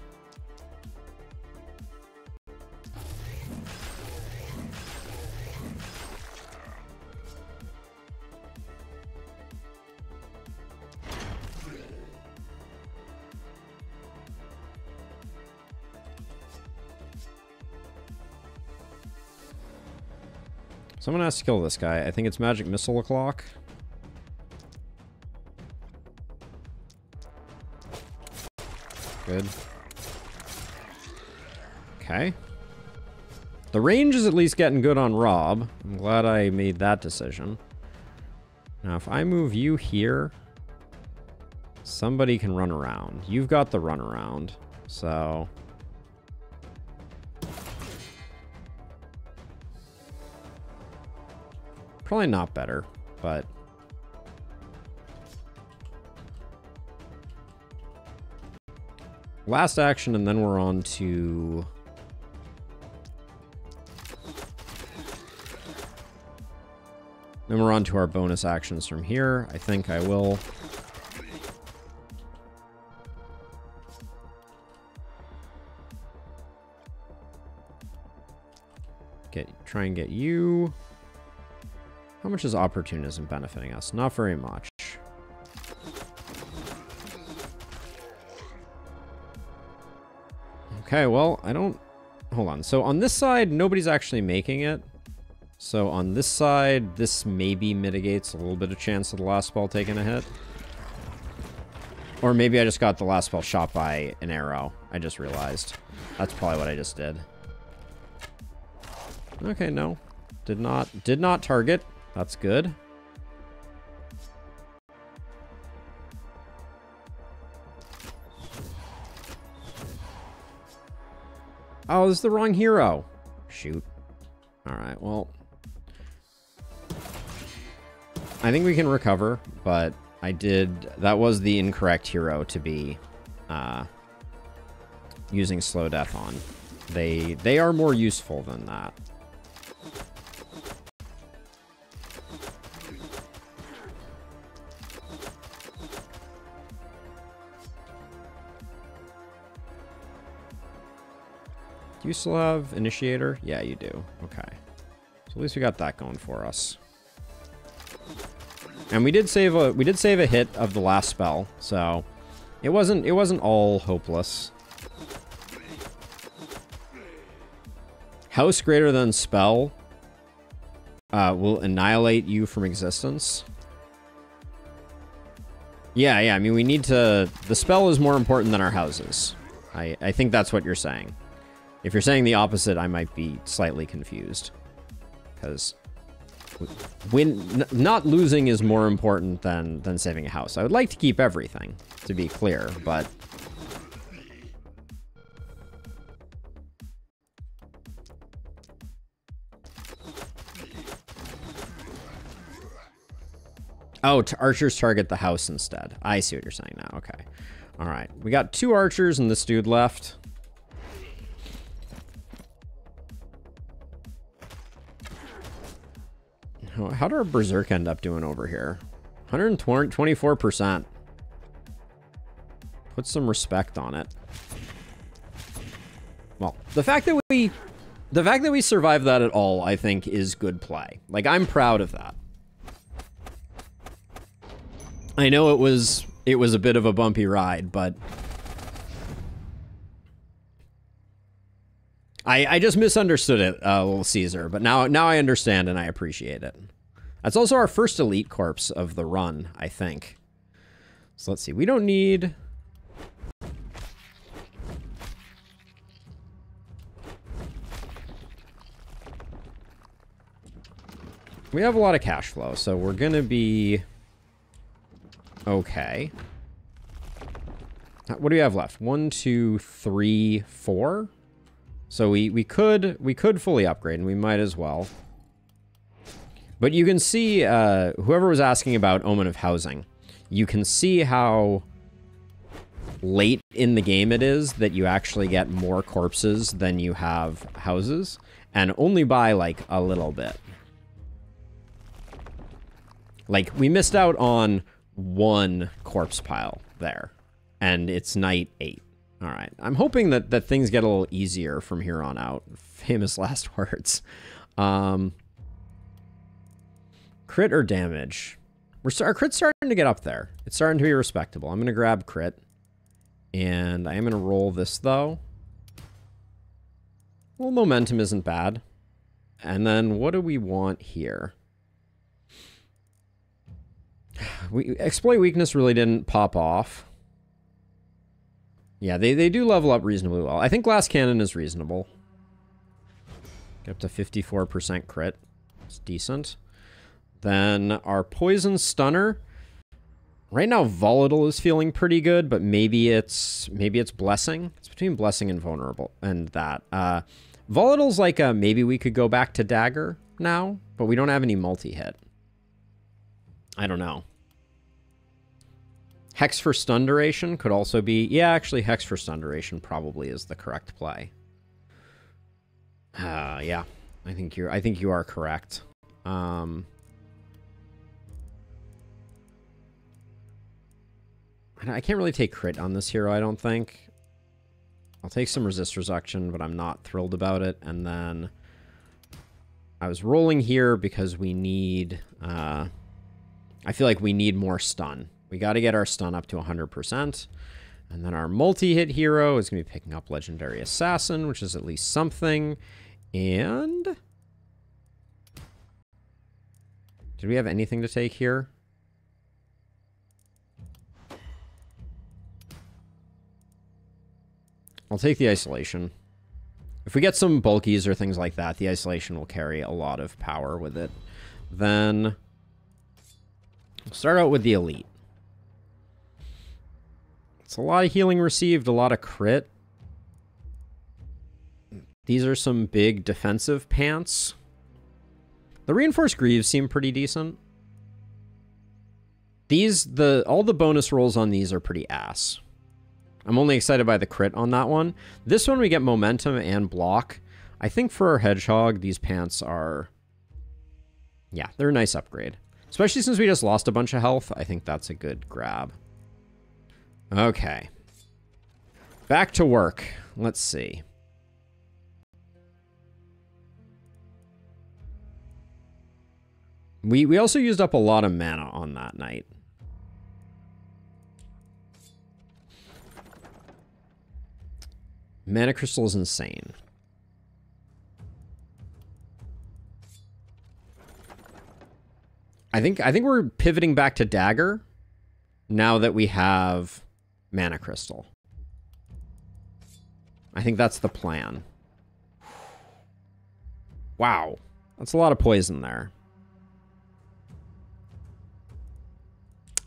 Someone has to kill this guy. I think it's magic missile o'clock. Good. Okay. The range is at least getting good on Rob. I'm glad I made that decision. Now, if I move you here, somebody can run around. You've got the run around, so... Probably not better, but... Last action, and then we're on to... Then we're on to our bonus actions from here. I think I will... Try and get you... How much is opportunism benefiting us? Not very much. Okay, well, I don't... Hold on. So on this side, nobody's actually making it. So on this side, this maybe mitigates a little bit of chance of the last spell taking a hit. Or maybe I just got the last spell shot by an arrow. I just realized. That's probably what I just did. Okay, no. Did not target. That's good. Oh, this is the wrong hero. Shoot. Alright, well. I think we can recover, but that was the incorrect hero to be using slow death on. They are more useful than that. Do you still have Initiator? Yeah, you do. Okay. So at least we got that going for us. And we did save a hit of the last spell, so it wasn't all hopeless. House greater than spell will annihilate you from existence. Yeah, I mean, we need to... The spell is more important than our houses. I think that's what you're saying. If you're saying the opposite, I might be slightly confused. because not losing is more important than saving a house. I would like to keep everything, to be clear, but oh, archers target the house instead. I see what you're saying now. Okay. All right. We got 2 archers and this dude left. How did our Berserk end up doing over here? 124%. Put some respect on it. Well, the fact that we survived that at all, I think, is good play. Like, I'm proud of that. I know it was a bit of a bumpy ride, but I just misunderstood it, little Caesar, but now I understand and I appreciate it. That's also our first elite corpse of the run, I think. So let's see. We don't need... We have a lot of cash flow, so we're gonna be okay. What do we have left? 1, 2, 3, 4. So we could fully upgrade, and we might as well. But you can see, whoever was asking about Omen of Housing, you can see how late in the game it is that you actually get more corpses than you have houses, and only by, like, a little bit. Like, we missed out on 1 corpse pile there, and it's night 8. All right. I'm hoping that things get a little easier from here on out. Famous last words. Crit or damage? Our crit's starting to get up there. It's starting to be respectable. I'm going to grab crit. And I am going to roll this, though. Well, momentum isn't bad. And then what do we want here? Exploit weakness really didn't pop off. Yeah, they do level up reasonably well. I think glass cannon is reasonable. Get up to 54% crit. It's decent. Then our poison stunner. Right now, volatile is feeling pretty good, but maybe it's blessing. It's between blessing and vulnerable and that. Volatile's like maybe we could go back to dagger now, but we don't have any multi-hit. I don't know. Hex for stun duration could also be... Yeah, actually, Hex for stun duration probably is the correct play. Yeah, I think you are correct. I can't really take crit on this hero, I don't think. I'll take some resist reduction, but I'm not thrilled about it. And then I was rolling here because we need... I feel like we need more stun. We got to get our stun up to 100%. And then our multi-hit hero is going to be picking up Legendary Assassin, which is at least something. And... did we have anything to take here? I'll take the isolation. If we get some bulkies or things like that, the isolation will carry a lot of power with it. Then we'll start out with the elite. It's a lot of healing received, a lot of crit. These are some big defensive pants. The reinforced greaves seem pretty decent. All the bonus rolls on these are pretty ass. I'm only excited by the crit on that one. This one we get momentum and block. I think for our hedgehog, these pants are... yeah, they're a nice upgrade. Especially since we just lost a bunch of health, I think that's a good grab. Okay. Back to work. Let's see. We also used up a lot of mana on that night. Mana crystal is insane. I think we're pivoting back to dagger now that we have mana crystal. I think that's the plan. Wow. That's a lot of poison there.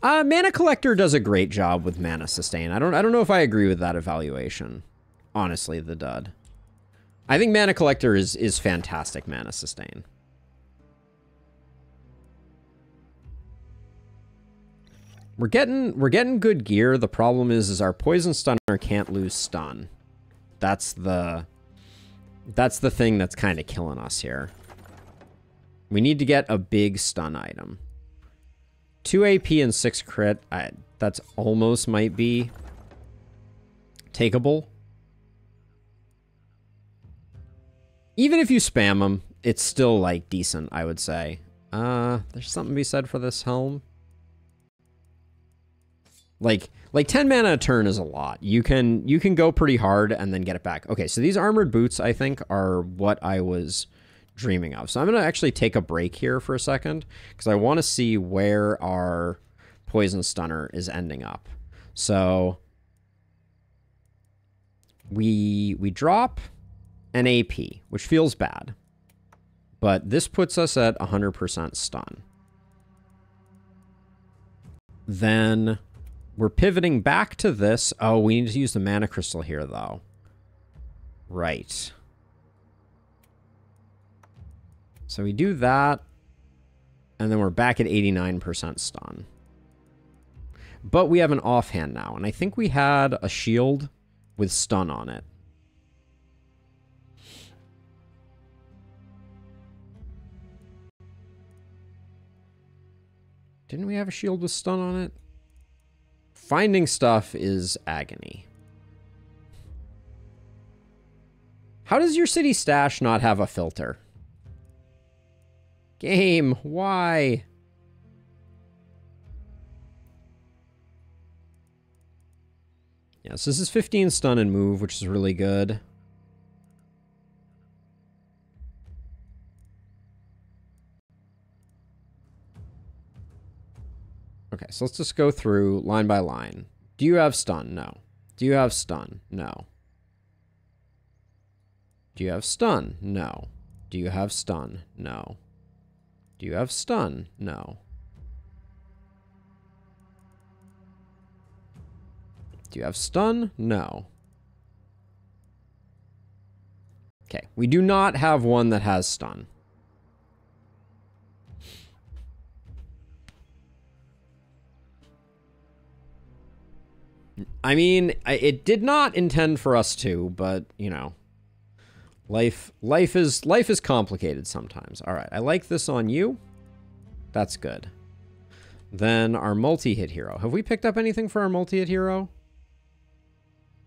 Mana Collector does a great job with mana sustain. I don't know if I agree with that evaluation. Honestly, the dud. I think Mana Collector is fantastic mana sustain. We're getting good gear. The problem is our Poison Stunner can't lose stun. That's the thing that's kind of killing us here. We need to get a big stun item. 2 AP and 6 crit. That's almost might be takeable. Even if you spam them, it's still like decent, I would say. There's something to be said for this helm. Like 10 mana a turn is a lot. You can go pretty hard and then get it back. Okay, so these armored boots, I think, are what I was dreaming of. So I'm going to actually take a break here for a second because I want to see where our Poison Stunner is ending up. So we drop an AP, which feels bad. But this puts us at 100% stun. Then we're pivoting back to this. Oh, we need to use the mana crystal here, though. Right. So we do that, and then we're back at 89% stun. But we have an offhand now, and I think we had a shield with stun on it. Didn't we have a shield with stun on it? Finding stuff is agony. How does your city stash not have a filter? Game, why? Yes, this is 15 stun and move, which is really good. Okay, so let's just go through line by line. Do you have stun? No. Do you have stun? No. Do you have stun? No. Do you have stun? No. Do you have stun? No. Do you have stun? No. Okay, we do not have one that has stun. I mean, it did not intend for us to, but, you know, life is complicated sometimes. All right, I like this on you. That's good. Then our multi-hit hero. Have we picked up anything for our multi-hit hero?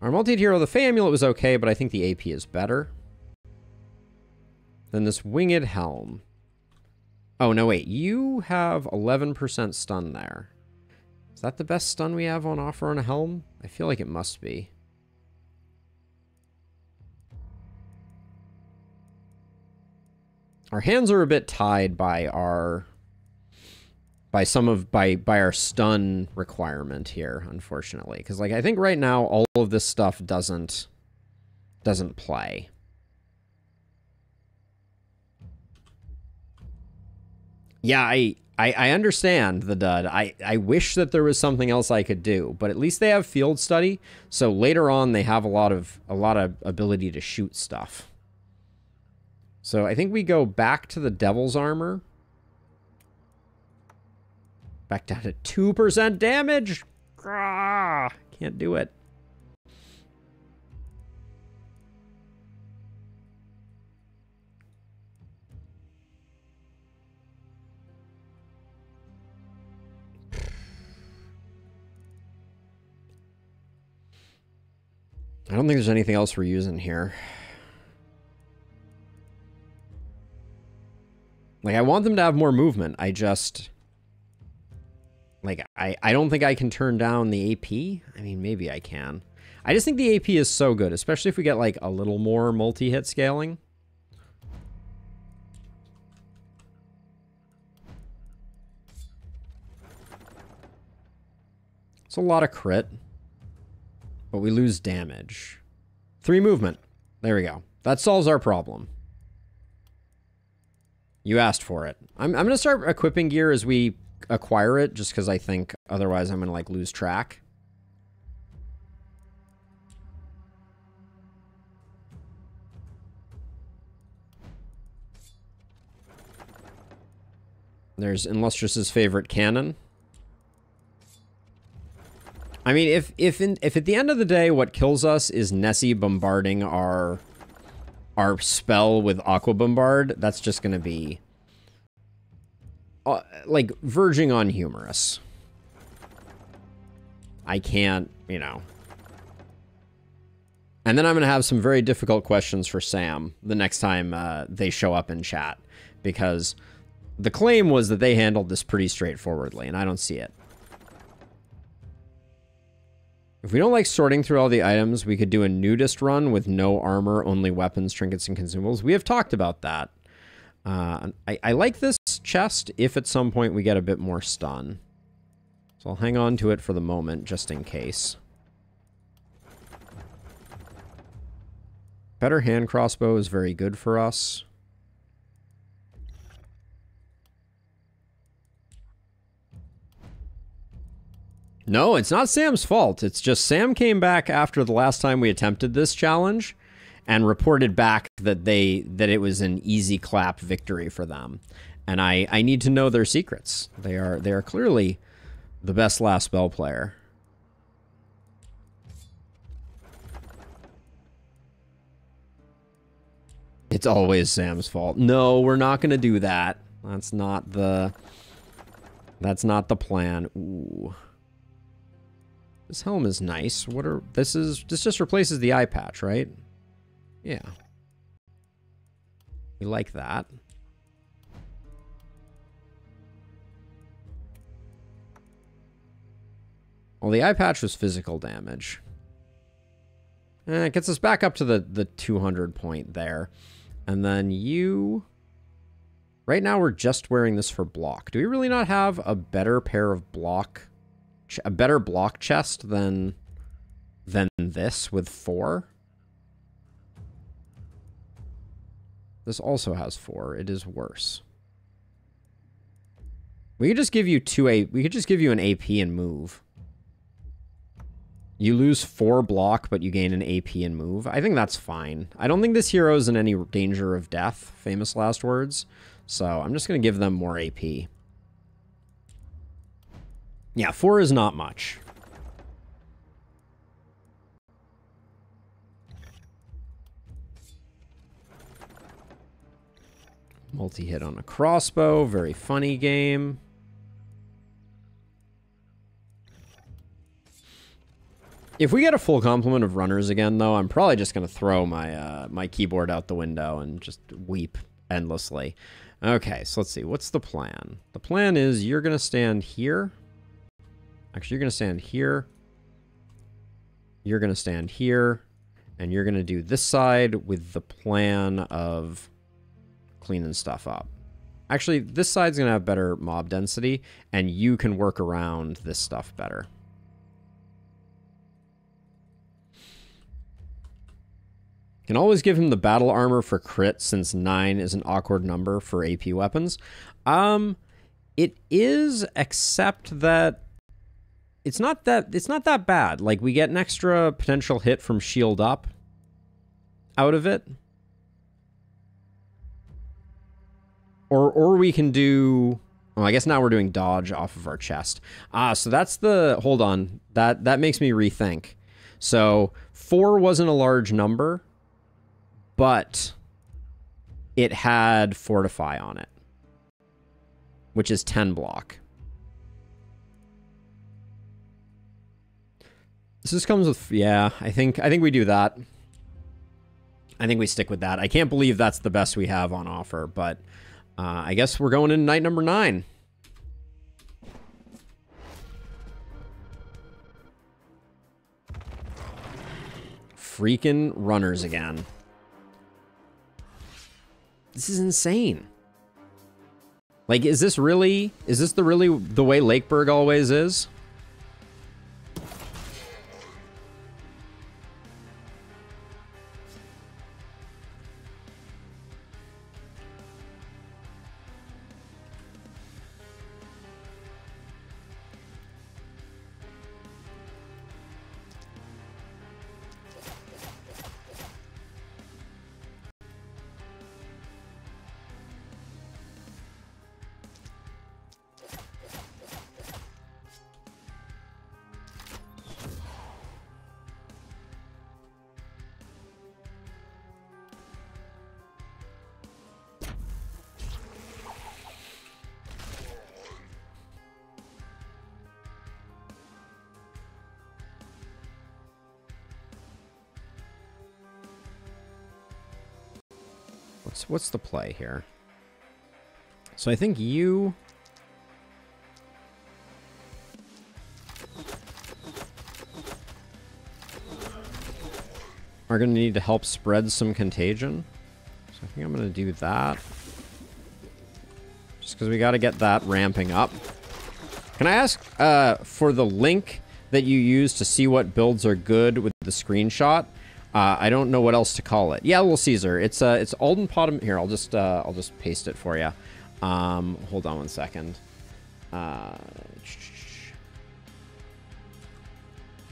Our multi-hit hero, the Fey Amulet was okay, but I think the AP is better. Then this Winged Helm. Oh, no, wait. You have 11% stun there. Is that the best stun we have on offer on a helm? I feel like it must be. Our hands are a bit tied by our by our stun requirement here, unfortunately. Because like I think right now all of this stuff doesn't play. Yeah, I understand the dud. I wish that there was something else I could do, but at least they have field study, so later on they have a lot of ability to shoot stuff. So I think we go back to the Devil's Armor. Back down to 2% damage. Grah, can't do it. I don't think there's anything else we're using here. Like, I want them to have more movement. I just... Like, I don't think I can turn down the AP. I mean, maybe I can. I just think the AP is so good, especially if we get, like, a little more multi-hit scaling. It's a lot of crit. But we lose damage. 3 movement. There we go. That solves our problem. You asked for it. I'm going to start equipping gear as we acquire it, just because I think otherwise I'm going to, like, lose track. There's Illustrious's favorite cannon. I mean, if at the end of the day what kills us is Nessie bombarding our spell with Aqua Bombard, that's just going to be like verging on humorous. I can't, you know. And then I'm going to have some very difficult questions for Sam the next time they show up in chat, because the claim was that they handled this pretty straightforwardly, and I don't see it. If we don't like sorting through all the items, we could do a nudist run with no armor, only weapons, trinkets, and consumables. We have talked about that. I like this chest if at some point we get a bit more stun. So I'll hang on to it for the moment, just in case. Better hand crossbow is very good for us. No, it's not Sam's fault. It's just Sam came back after the last time we attempted this challenge and reported back that it was an easy clap victory for them. And I need to know their secrets. They are clearly the best last spell player. It's always Sam's fault. No, we're not going to do that. That's not the plan. Ooh. This helm is nice. This just replaces the eye patch, right? Yeah. We like that. Well, the eye patch was physical damage. It gets us back up to the 200 point there. And then you... Right now we're just wearing this for block. Do we really not have a better pair of block... A better block chest than this with 4? This also has 4. It is worse. We could just give you we could just give you an AP and move. You lose 4 block, but you gain an AP and move. I think that's fine. I don't think this hero is in any danger of death, famous last words. So I'm just going to give them more AP. Yeah, 4 is not much. Multi-hit on a crossbow. Very funny game. If we get a full complement of runners again, though, I'm probably just going to throw my my keyboard out the window and just weep endlessly. Okay, so let's see. What's the plan? The plan is you're going to stand here. Actually, you're going to stand here. You're going to stand here. And you're going to do this side with the plan of cleaning stuff up. Actually, this side's going to have better mob density, and you can work around this stuff better. Can always give him the battle armor for crit, since 9 is an awkward number for AP weapons. It is, except that it's not that bad. Like, we get an extra potential hit from shield up out of it. Or we can do... Well, I guess now we're doing dodge off of our chest. So that's the... Hold on. That makes me rethink. So 4 wasn't a large number, but it had Fortify on it, which is 10 block. This comes with... Yeah, I think we do that. I think we stick with that. I can't believe that's the best we have on offer, but I guess we're going into night number 9. Freaking runners again. This is insane. Like, is this the way Lakeburg always is? What's the play here? So I think you... are going to need to help spread some contagion. So I think I'm going to do that. Just because we got to get that ramping up. Can I ask for the link that you use to see what builds are good with the screenshot? I don't know what else to call it. Yeah, Little Caesar. It's Alden Potem. Here, I'll just paste it for you. Hold on one second.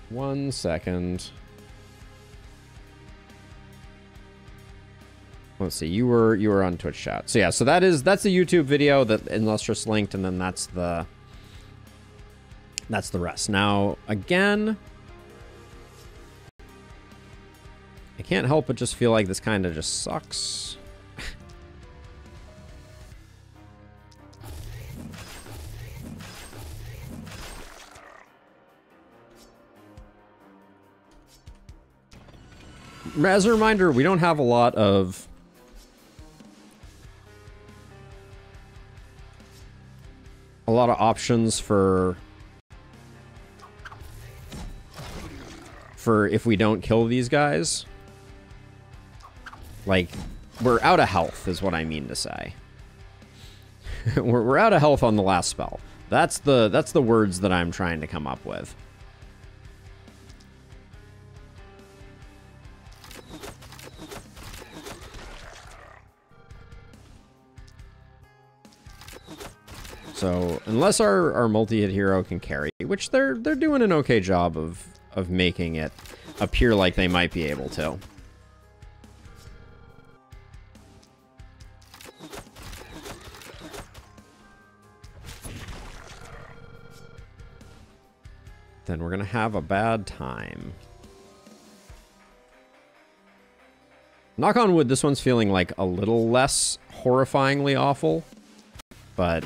1 second. Let's see. You were on Twitch chat. So yeah. So that's the YouTube video that Illustrious linked, and then that's the rest. Now again, I can't help but just feel like this kind of just sucks. As a reminder, we don't have a lot of options for if we don't kill these guys. Like, we're out of health is what I mean to say. we're out of health on the last spell. That's the words that I'm trying to come up with. So unless our multi-hit hero can carry, which they're doing an okay job of making it appear like they might be able to. Then we're gonna have a bad time. Knock on wood, this one's feeling like a little less horrifyingly awful, but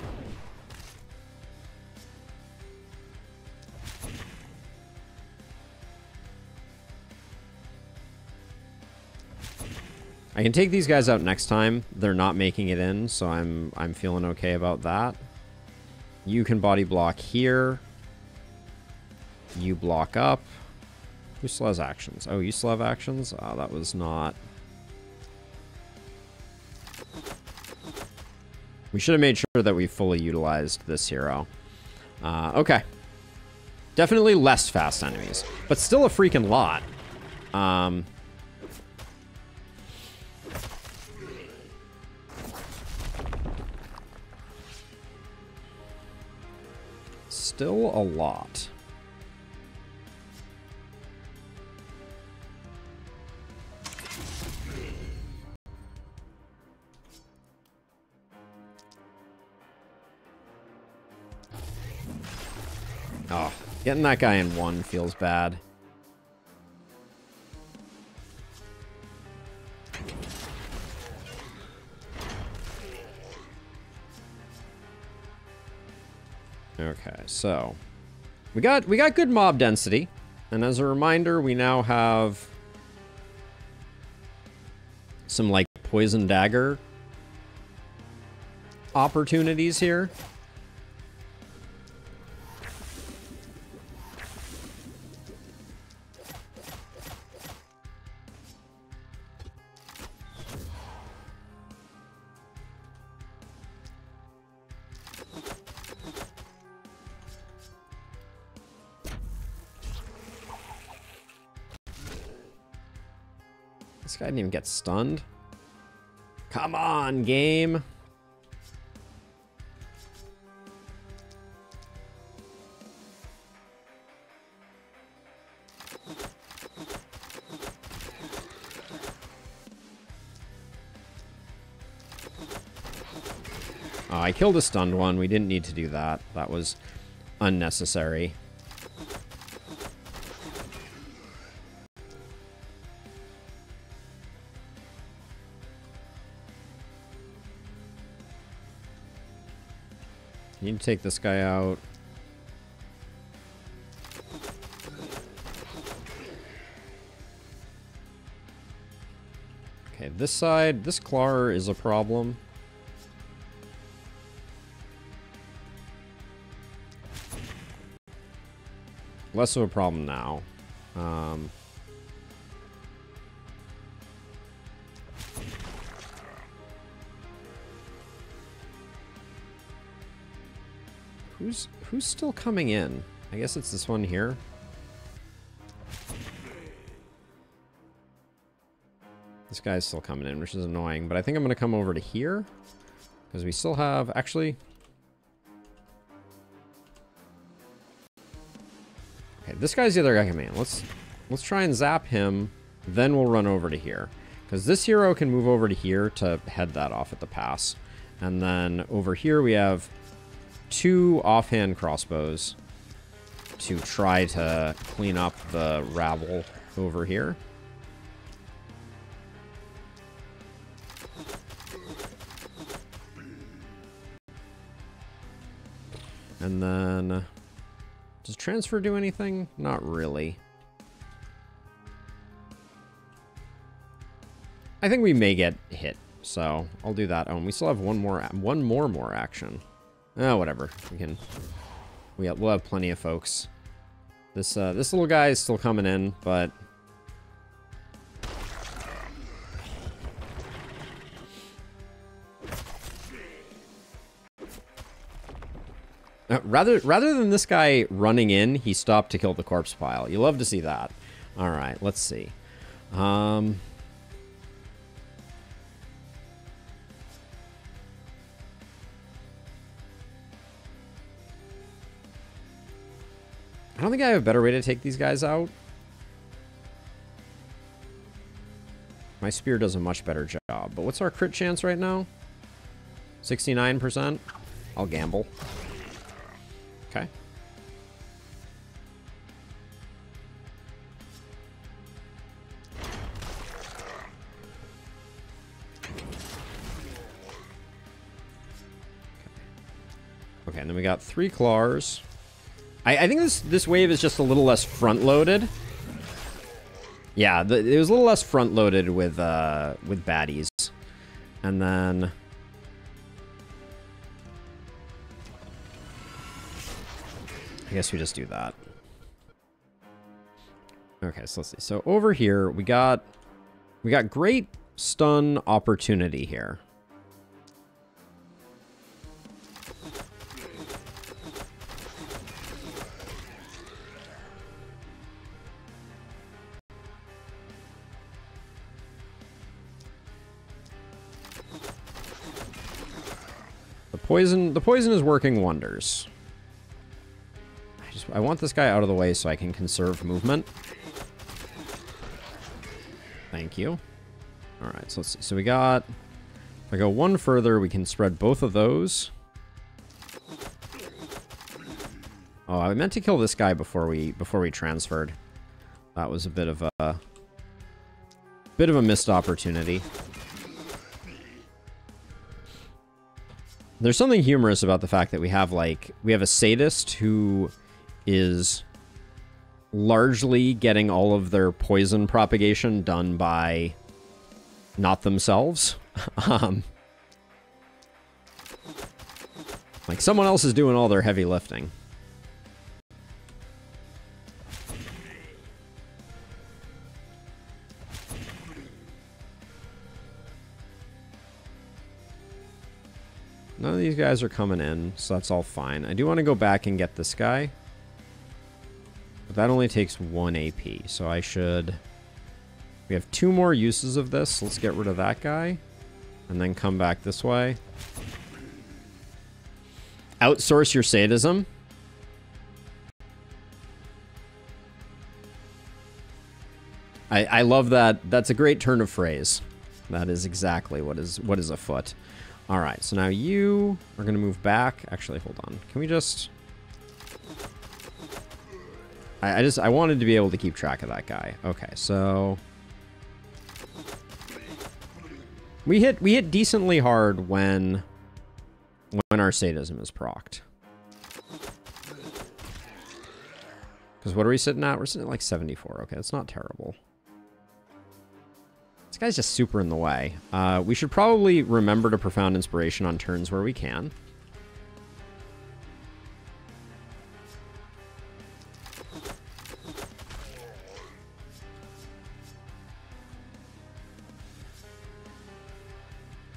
I can take these guys out next time. They're not making it in, so I'm feeling okay about that. You can body block here. You block up. Who still has actions? Oh, you still have actions? Oh, that was not... We should have made sure that we fully utilized this hero. Okay. Definitely less fast enemies, but still a freaking lot. Still a lot. Oh, getting that guy in one feels bad. Okay, so we got good mob density, and as a reminder, we now have some like poison dagger opportunities here. This guy didn't even get stunned. Come on, game. Oh, I killed a stunned one. We didn't need to do that. That was unnecessary. Need to take this guy out. Okay, this side, this Clar is a problem. Less of a problem now. Who's still coming in? I guess it's this one here. This guy's still coming in, which is annoying, but I think I'm gonna come over to here because we still have actually. Okay, this guy's the other guy coming in. Let's try and zap him, then we'll run over to here. Because this hero can move over to here to head that off at the pass. And then over here we have 2 offhand crossbows to try to clean up the rabble over here. And then... does transfer do anything? Not really. I think we may get hit, so I'll do that. Oh, and we still have one more action. Oh, whatever. We'll have plenty of folks. This little guy is still coming in, but rather than this guy running in, he stopped to kill the corpse pile. You love to see that. All right, let's see. I don't think I have a better way to take these guys out. My spear does a much better job. But what's our crit chance right now? 69%? I'll gamble. Okay. Okay, and then we got 3 claws. I think this wave is just a little less front-loaded. Yeah, it was a little less front-loaded with baddies. And then... I guess we just do that. Okay, so let's see. So over here, we got great stun opportunity here. The poison is working wonders. I want this guy out of the way so I can conserve movement. Thank you. All right, so let's see. So we got, if I go one further, we can spread both of those. Oh, I meant to kill this guy before we transferred. That was a bit of a missed opportunity. There's something humorous about the fact that we have a sadist who is largely getting all of their poison propagation done by not themselves. Like someone else is doing all their heavy lifting. None of these guys are coming in, so that's all fine. I do want to go back and get this guy. But that only takes 1 AP, so I should... We have 2 more uses of this. Let's get rid of that guy. And then come back this way. Outsource your sadism. I love that. That's a great turn of phrase. That is exactly what is afoot. All right, so now you are going to move back. Actually, hold on. Can we just... I wanted to be able to keep track of that guy. Okay, so... We hit decently hard when our sadism is procced. Because what are we sitting at? We're sitting at like 74. Okay, that's not terrible. This guy's just super in the way. We should probably remember to Profound Inspiration on turns where we can.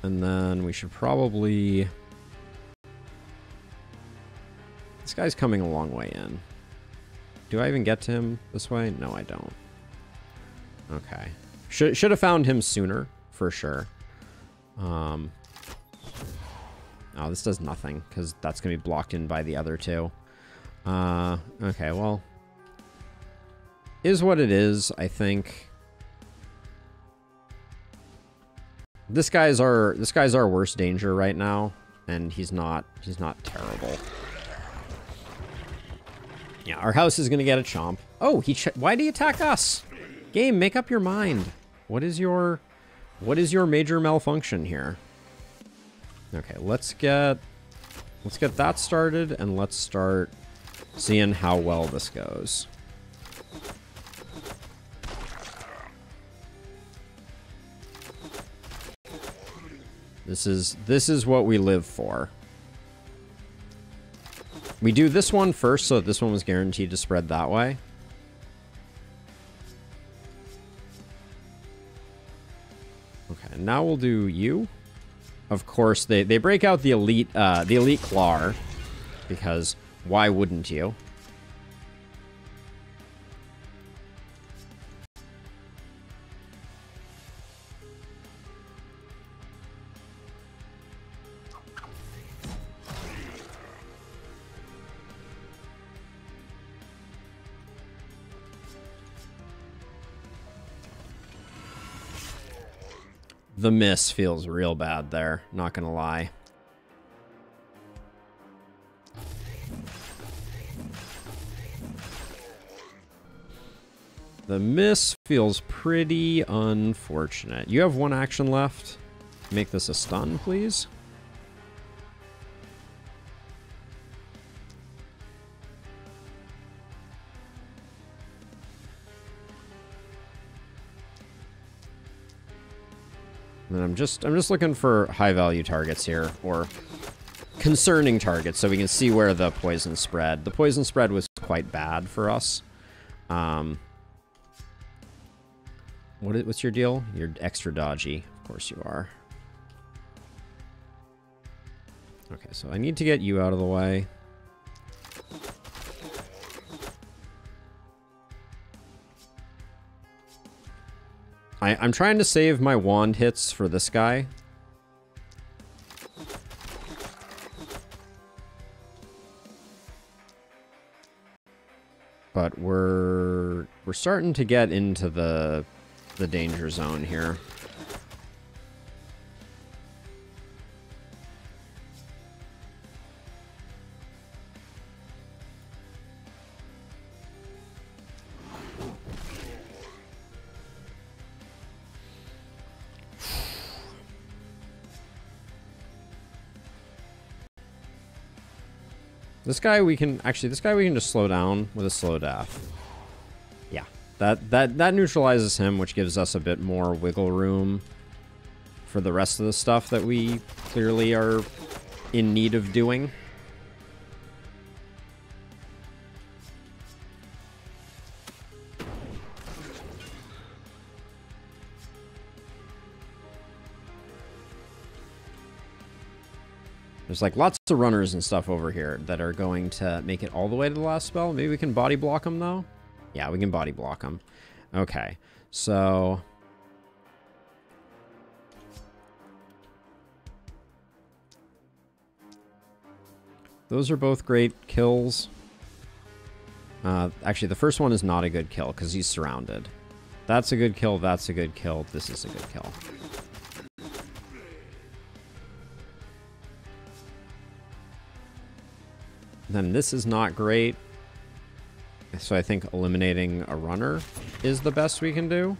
And then we should probably... This guy's coming a long way in. Do I even get to him this way? No, I don't. Okay. Should have found him sooner, for sure. Oh, this does nothing, because that's going to be blocked in by the other two. Okay, well... Is what it is, I think. This guy's our worst danger right now, and he's not terrible. Yeah, our house is going to get a chomp. Oh, why did he attack us? Game, make up your mind. What is your major malfunction here? Okay, let's get that started, and let's start seeing how well this goes. This is what we live for. We do this one first, so that this one was guaranteed to spread that way. Okay, now we'll do you. Of course, they break out the elite Claw, because why wouldn't you? The miss feels real bad there, not gonna lie. The miss feels pretty unfortunate. You have one action left. Make this a stun, please. And I'm just looking for high value targets here, or concerning targets, so we can see where the poison spread. The poison spread was quite bad for us. What's your deal? You're extra dodgy. Of course you are. Okay, so I need to get you out of the way. I'm trying to save my wand hits for this guy. But we're starting to get into the danger zone here. This guy we can just slow down with a slow death. Yeah, that neutralizes him, which gives us a bit more wiggle room for the rest of the stuff that we clearly are in need of doing. There's like lots of runners and stuff over here that are going to make it all the way to the last spell. Maybe we can body block them though. Yeah, we can body block them. Okay, so those are both great kills. Actually, the first one is not a good kill because he's surrounded. That's a good kill. That's a good kill. This is a good kill. Then this is not great. So I think eliminating a runner is the best we can do.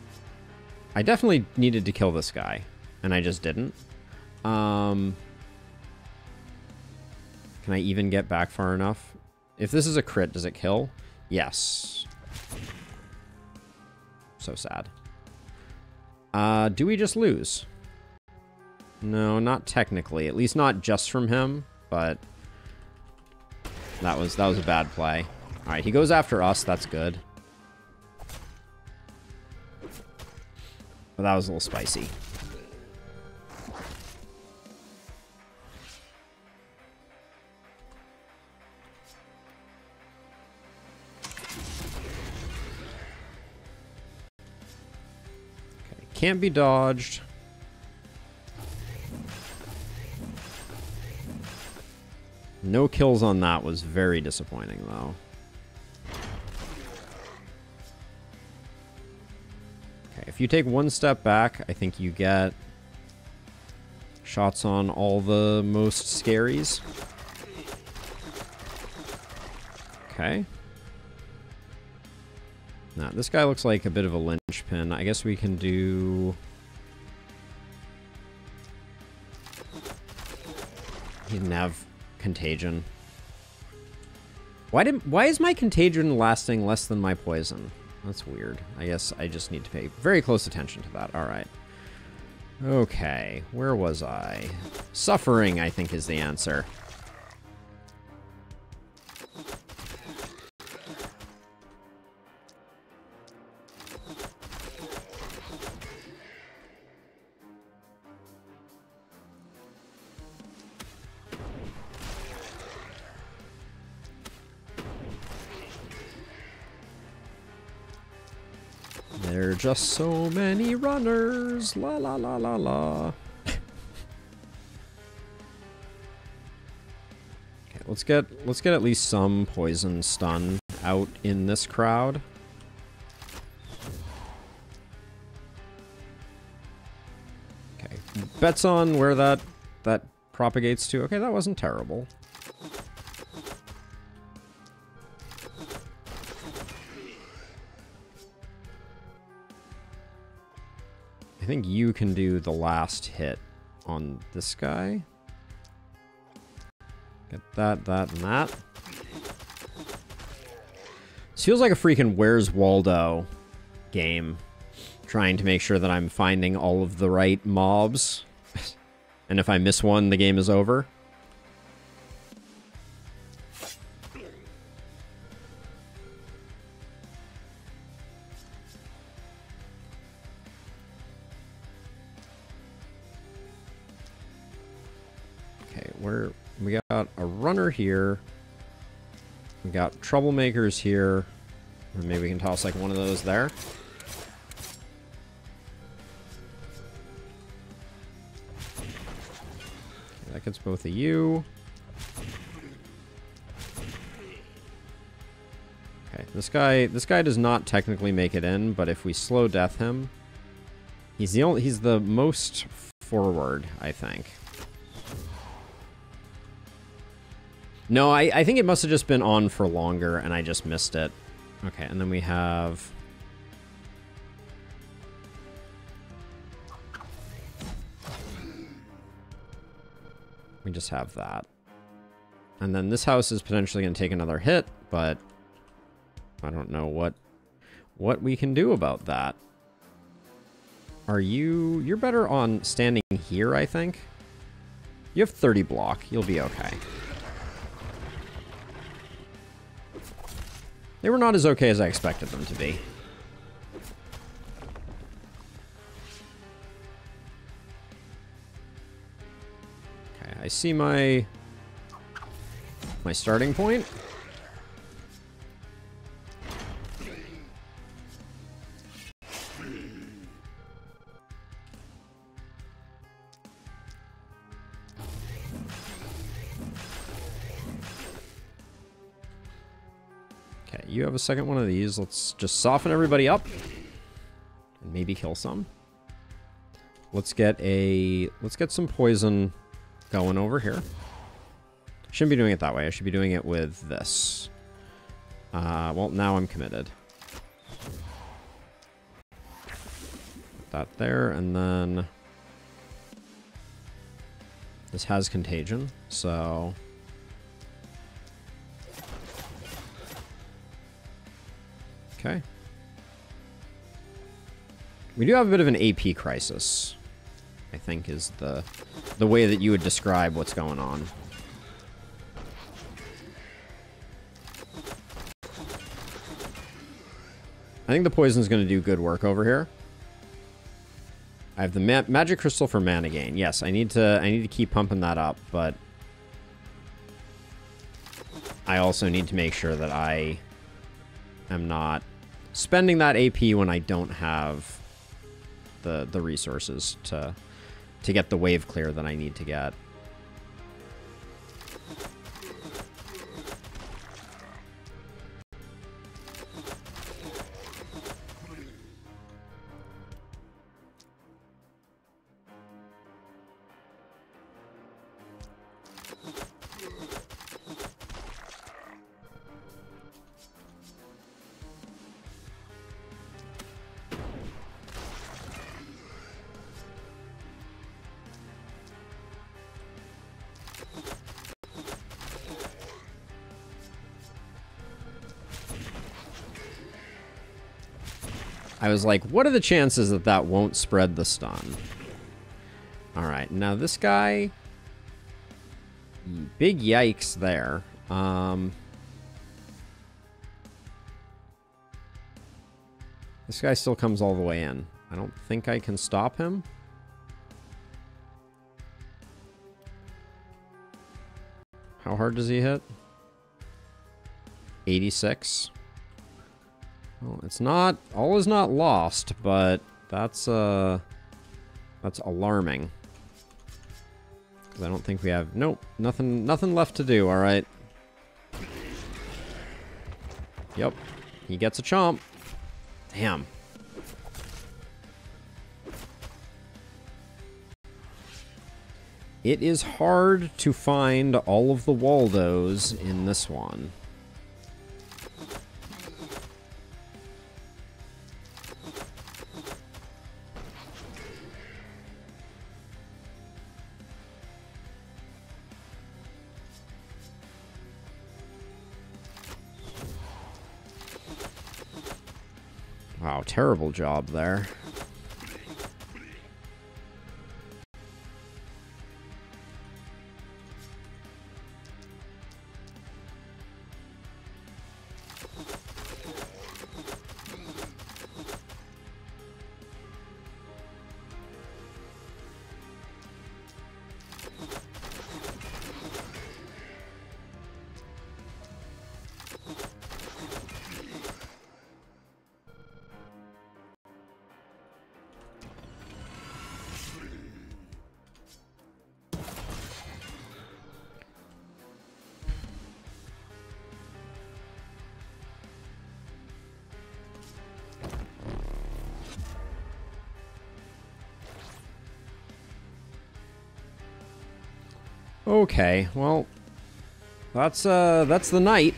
I definitely needed to kill this guy, and I just didn't. Can I even get back far enough? If this is a crit, does it kill? Yes. So sad. Do we just lose? No, not technically. At least not just from him, but that was a bad play. All right, he goes after us. That's good. But that was a little spicy. Okay, can't be dodged. No kills on that was very disappointing, though. Okay, if you take one step back, I think you get shots on all the most scaries. Okay. Now, this guy looks like a bit of a linchpin. I guess we can do... He didn't have contagion. Why is my contagion lasting less than my poison? That's weird. I guess I just need to pay very close attention to that. All right. Okay, where was I? Suffering, I think, is the answer. There are just so many runners. La la la la la. Okay, let's get at least some poison stun out in this crowd. Okay, bets on where that propagates to. Okay, that wasn't terrible. I think you can do the last hit on this guy. Get that, that, and that. This feels like a freaking Where's Waldo game. Trying to make sure that I'm finding all of the right mobs. And if I miss one, the game is over. We got a runner here. We got troublemakers here. And maybe we can toss like one of those there. Okay, that gets both of you. Okay, this guy does not technically make it in, but if we slow death him, he's the most forward, I think. No, I think it must have just been on for longer, and I just missed it. Okay, and then we have... We just have that. And then this house is potentially going to take another hit, but I don't know what we can do about that. Are you... You're better on standing here, I think. You have 30 block. You'll be okay. They were not as okay as I expected them to be. Okay, I see my starting point. Okay, you have a second one of these. Let's just soften everybody up and maybe kill some. Let's get some poison going over here. Shouldn't be doing it that way. I should be doing it with this. Well, now I'm committed. Put that there, and then this has contagion, so okay. We do have a bit of an AP crisis, I think, is the way that you would describe what's going on. I think the poison's going to do good work over here. I have the magic crystal for mana gain. Yes, I need to keep pumping that up, but I also need to make sure that I am not spending that AP when I don't have the resources to get the wave clear that I need to get. I was like, what are the chances that that won't spread the stun? Alright, now this guy... Big yikes there. This guy still comes all the way in. I don't think I can stop him. How hard does he hit? 86. Well, it's not... All is not lost, but that's alarming. Because I don't think we have... Nope, nothing left to do, alright. Yep, he gets a chomp. Damn. It is hard to find all of the Waldos in this one. Wow, terrible job there. Okay, well, that's the night.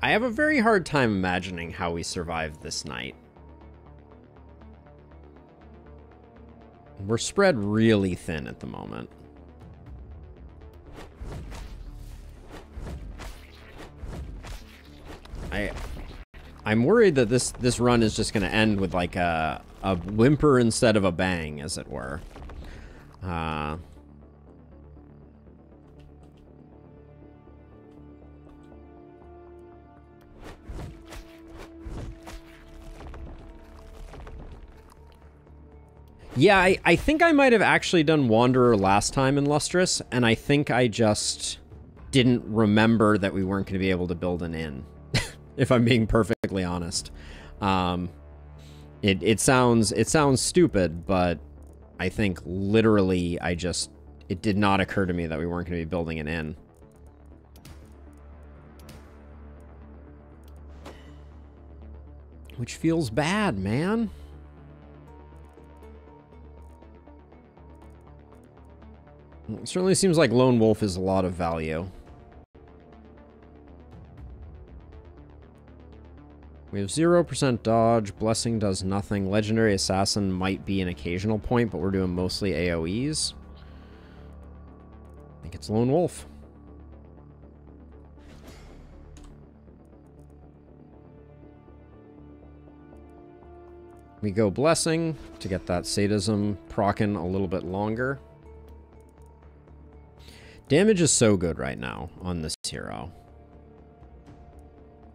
I have a very hard time imagining how we survived this night. We're spread really thin at the moment. I'm worried that this run is just going to end with like a whimper instead of a bang, as it were. Yeah, I think I might have actually done Wanderer last time in Lustrous, and I think I just didn't remember that we weren't going to be able to build an inn. If I'm being perfectly honest. It sounds stupid, but I think literally it did not occur to me that we weren't going to be building an inn. Which feels bad, man. It certainly seems like Lone Wolf is a lot of value. We have 0% dodge. Blessing does nothing. Legendary Assassin might be an occasional point, but we're doing mostly AoEs. I think it's Lone Wolf. We go Blessing to get that sadism proccing a little bit longer. Damage is so good right now on this hero.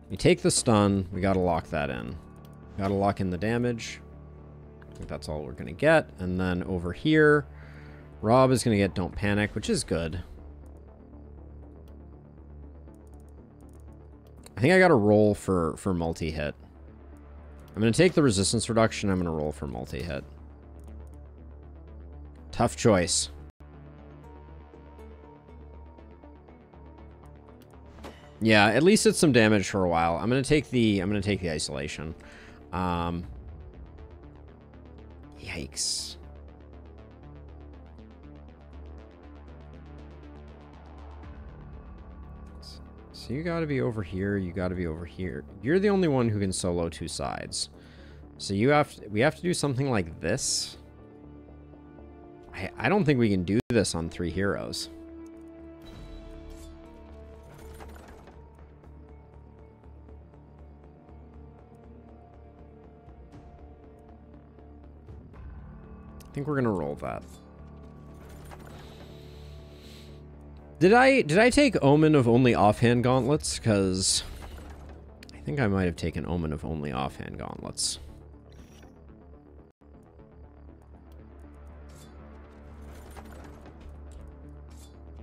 We take the stun. We gotta lock that in. Gotta lock in the damage. I think that's all we're gonna get. And then over here, Rob is gonna get Don't Panic, which is good. I think I gotta roll for multi-hit. I'm going to take the resistance reduction. I'm going to roll for multi-hit. Tough choice. Yeah, at least it's some damage for a while. I'm going to take the isolation. Yikes. So you gotta be over here, you gotta be over here. You're the only one who can solo two sides. So we have to do something like this. I don't think we can do this on 3 heroes. I think we're gonna roll that. Did I take Omen of only offhand gauntlets? Because I think I might have taken Omen of only offhand gauntlets.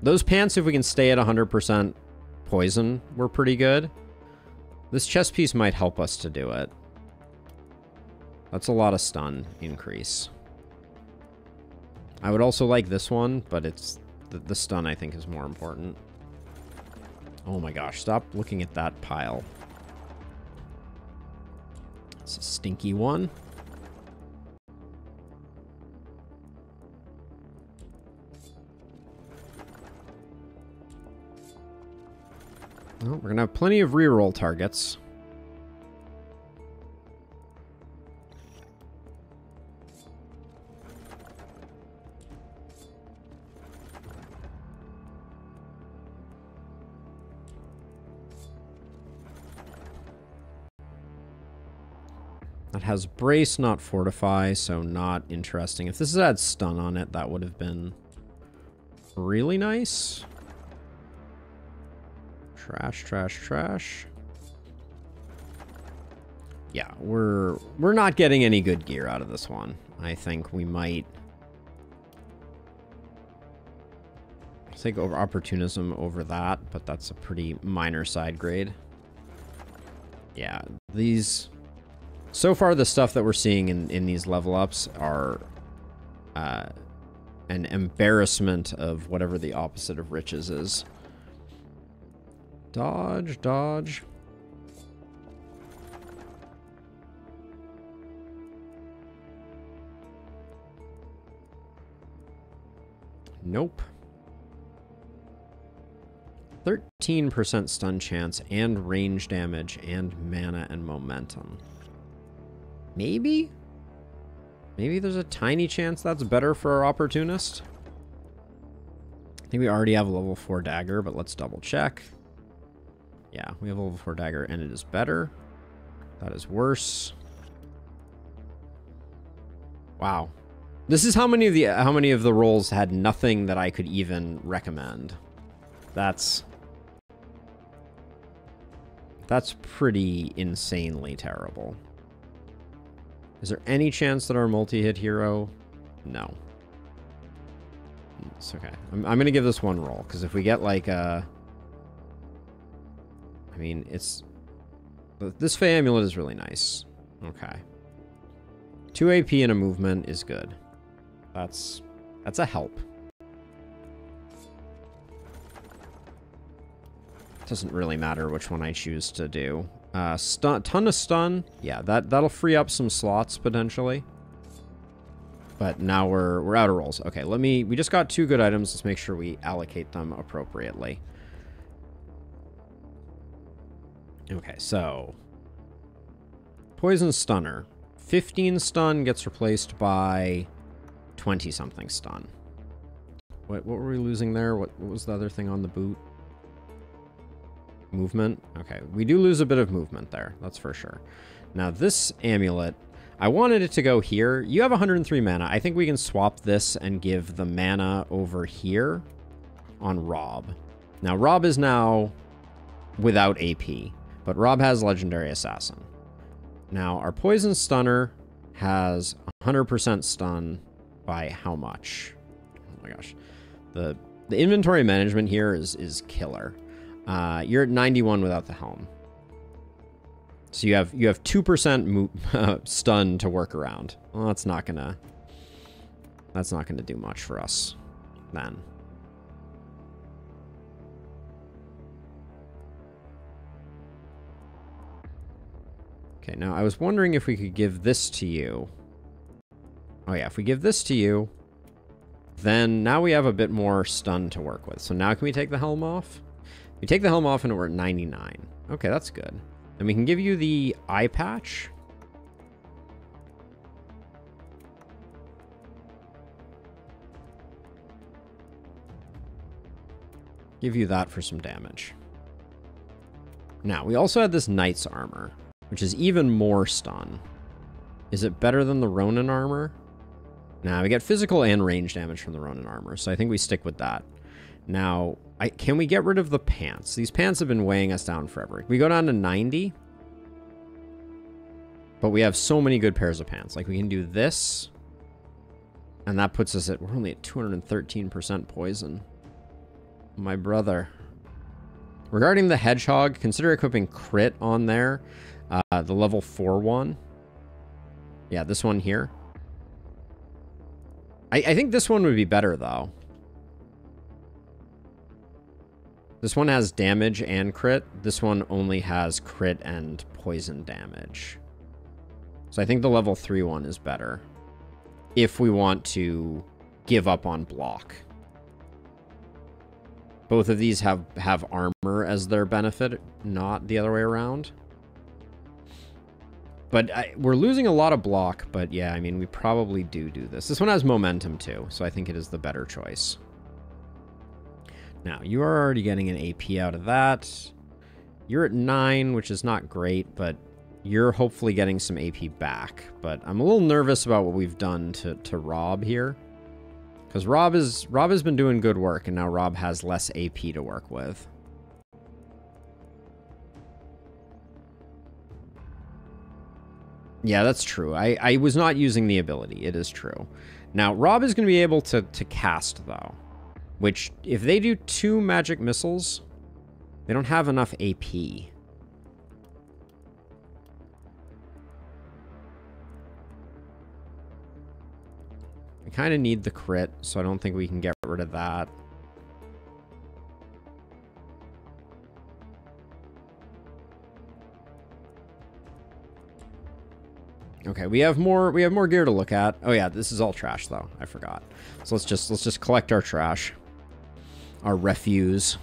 Those pants, if we can stay at 100% poison, were pretty good. This chest piece might help us to do it. That's a lot of stun increase. I would also like this one, but it's... The stun, I think, is more important. Oh my gosh, stop looking at that pile. It's a stinky one. Well, we're gonna have plenty of reroll targets. That has brace, not fortify, so not interesting. If this had stun on it, that would have been really nice. Trash, trash, trash. Yeah, we're not getting any good gear out of this one. I think we might take over opportunism over that, but that's a pretty minor side grade. Yeah, these... So far, the stuff that we're seeing in these level ups are an embarrassment of whatever the opposite of riches is. Dodge, dodge. Nope. 13% stun chance and range damage and mana and momentum. Maybe? Maybe there's a tiny chance that's better for our opportunist. I think we already have a level 4 dagger, but let's double check. Yeah, we have a level 4 dagger and it is better. That is worse. Wow. This is how many of the rolls had nothing that I could even recommend. That's pretty insanely terrible. Is there any chance that our multi-hit hero? No. It's okay. I'm going to give this one roll, because if we get like a... I mean, it's... This Fey Amulet is really nice. Okay. 2 AP and a movement is good. That's a help. Doesn't really matter which one I choose to do. Ton of stun. Yeah, that'll free up some slots potentially. But now we're out of rolls. Okay, we just got 2 good items. Let's make sure we allocate them appropriately. Okay, so Poison Stunner. 15 stun gets replaced by 20-something stun. What were we losing there? What was the other thing on the boot? Movement? Okay, we do lose a bit of movement there. That's for sure. Now, this amulet, I wanted it to go here. You have 103 mana. I think we can swap this and give the mana over here on Rob. Now, Rob is now without AP, but Rob has Legendary Assassin. Now, our Poison Stunner has 100% stun by how much? Oh my gosh. The inventory management here is killer. You're at 91 without the helm. So you have 2% stun to work around. Well, that's not gonna do much for us then. Okay, now I was wondering if we could give this to you. Oh yeah, if we give this to you, then now we have a bit more stun to work with. So now can we take the helm off? We take the helm off and we're at 99. Okay, that's good. And we can give you the eye patch. Give you that for some damage. Now, we also had this Knight's armor, which is even more stun. Is it better than the Ronin armor? Nah, we get physical and range damage from the Ronin armor, so I think we stick with that. Now, can we get rid of the pants? These pants have been weighing us down forever. We go down to 90, but we have so many good pairs of pants. Like, we can do this, and that puts us at, we're only at 213% poison. My brother. Regarding the Hedgehog, consider equipping crit on there. The level 4 one. Yeah, this one here. I think this one would be better, though. This one has damage and crit. This one only has crit and poison damage. So I think the level 3 one is better. If we want to give up on block. Both of these have armor as their benefit, not the other way around. But we're losing a lot of block, but yeah, I mean, we probably do this. This one has momentum too, so I think it is the better choice. Now, you are already getting an AP out of that. You're at 9, which is not great, but you're hopefully getting some AP back. But I'm a little nervous about what we've done to Rob here. Because Rob has been doing good work, and now Rob has less AP to work with. Yeah, that's true. I was not using the ability. It is true. Now, Rob is going to be able to cast, though. Which, if they do 2 magic missiles, they don't have enough AP. We kind of need the crit, so I don't think we can get rid of that. Okay, we have more gear to look at. Oh yeah, this is all trash though. I forgot. So let's just collect our trash. Our refuse.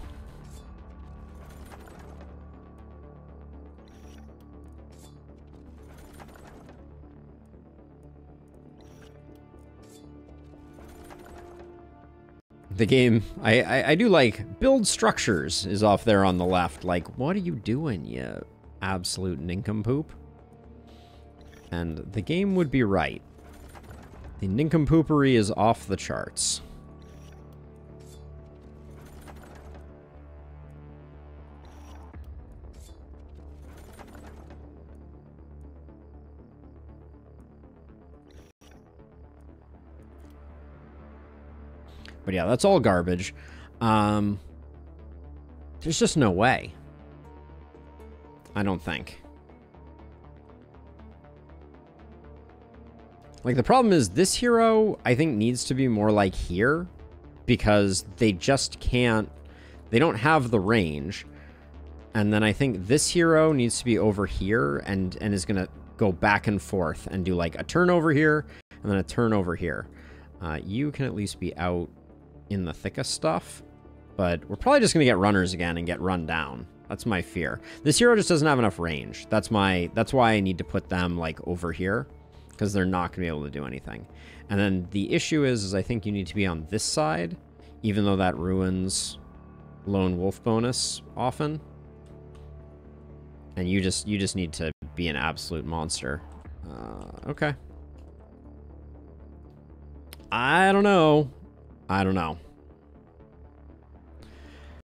The game, I do like build structures is off there on the left. Like, what are you doing, you absolute nincompoop? And the game would be right. The nincompoopery is off the charts. But yeah, that's all garbage. There's just no way. I don't think. Like, the problem is this hero, I think, needs to be more like here. Because they just can't... They don't have the range. And then I think this hero needs to be over here and is going to go back and forth and do, like, a turn over here and then a turn over here. You can at least be out in the thickest stuff, but we're probably just going to get runners again and get run down. That's my fear. This hero just doesn't have enough range. That's why I need to put them like over here, because they're not going to be able to do anything. And then the issue is I think you need to be on this side, even though that ruins lone wolf bonus often. And you just need to be an absolute monster. Okay. I don't know.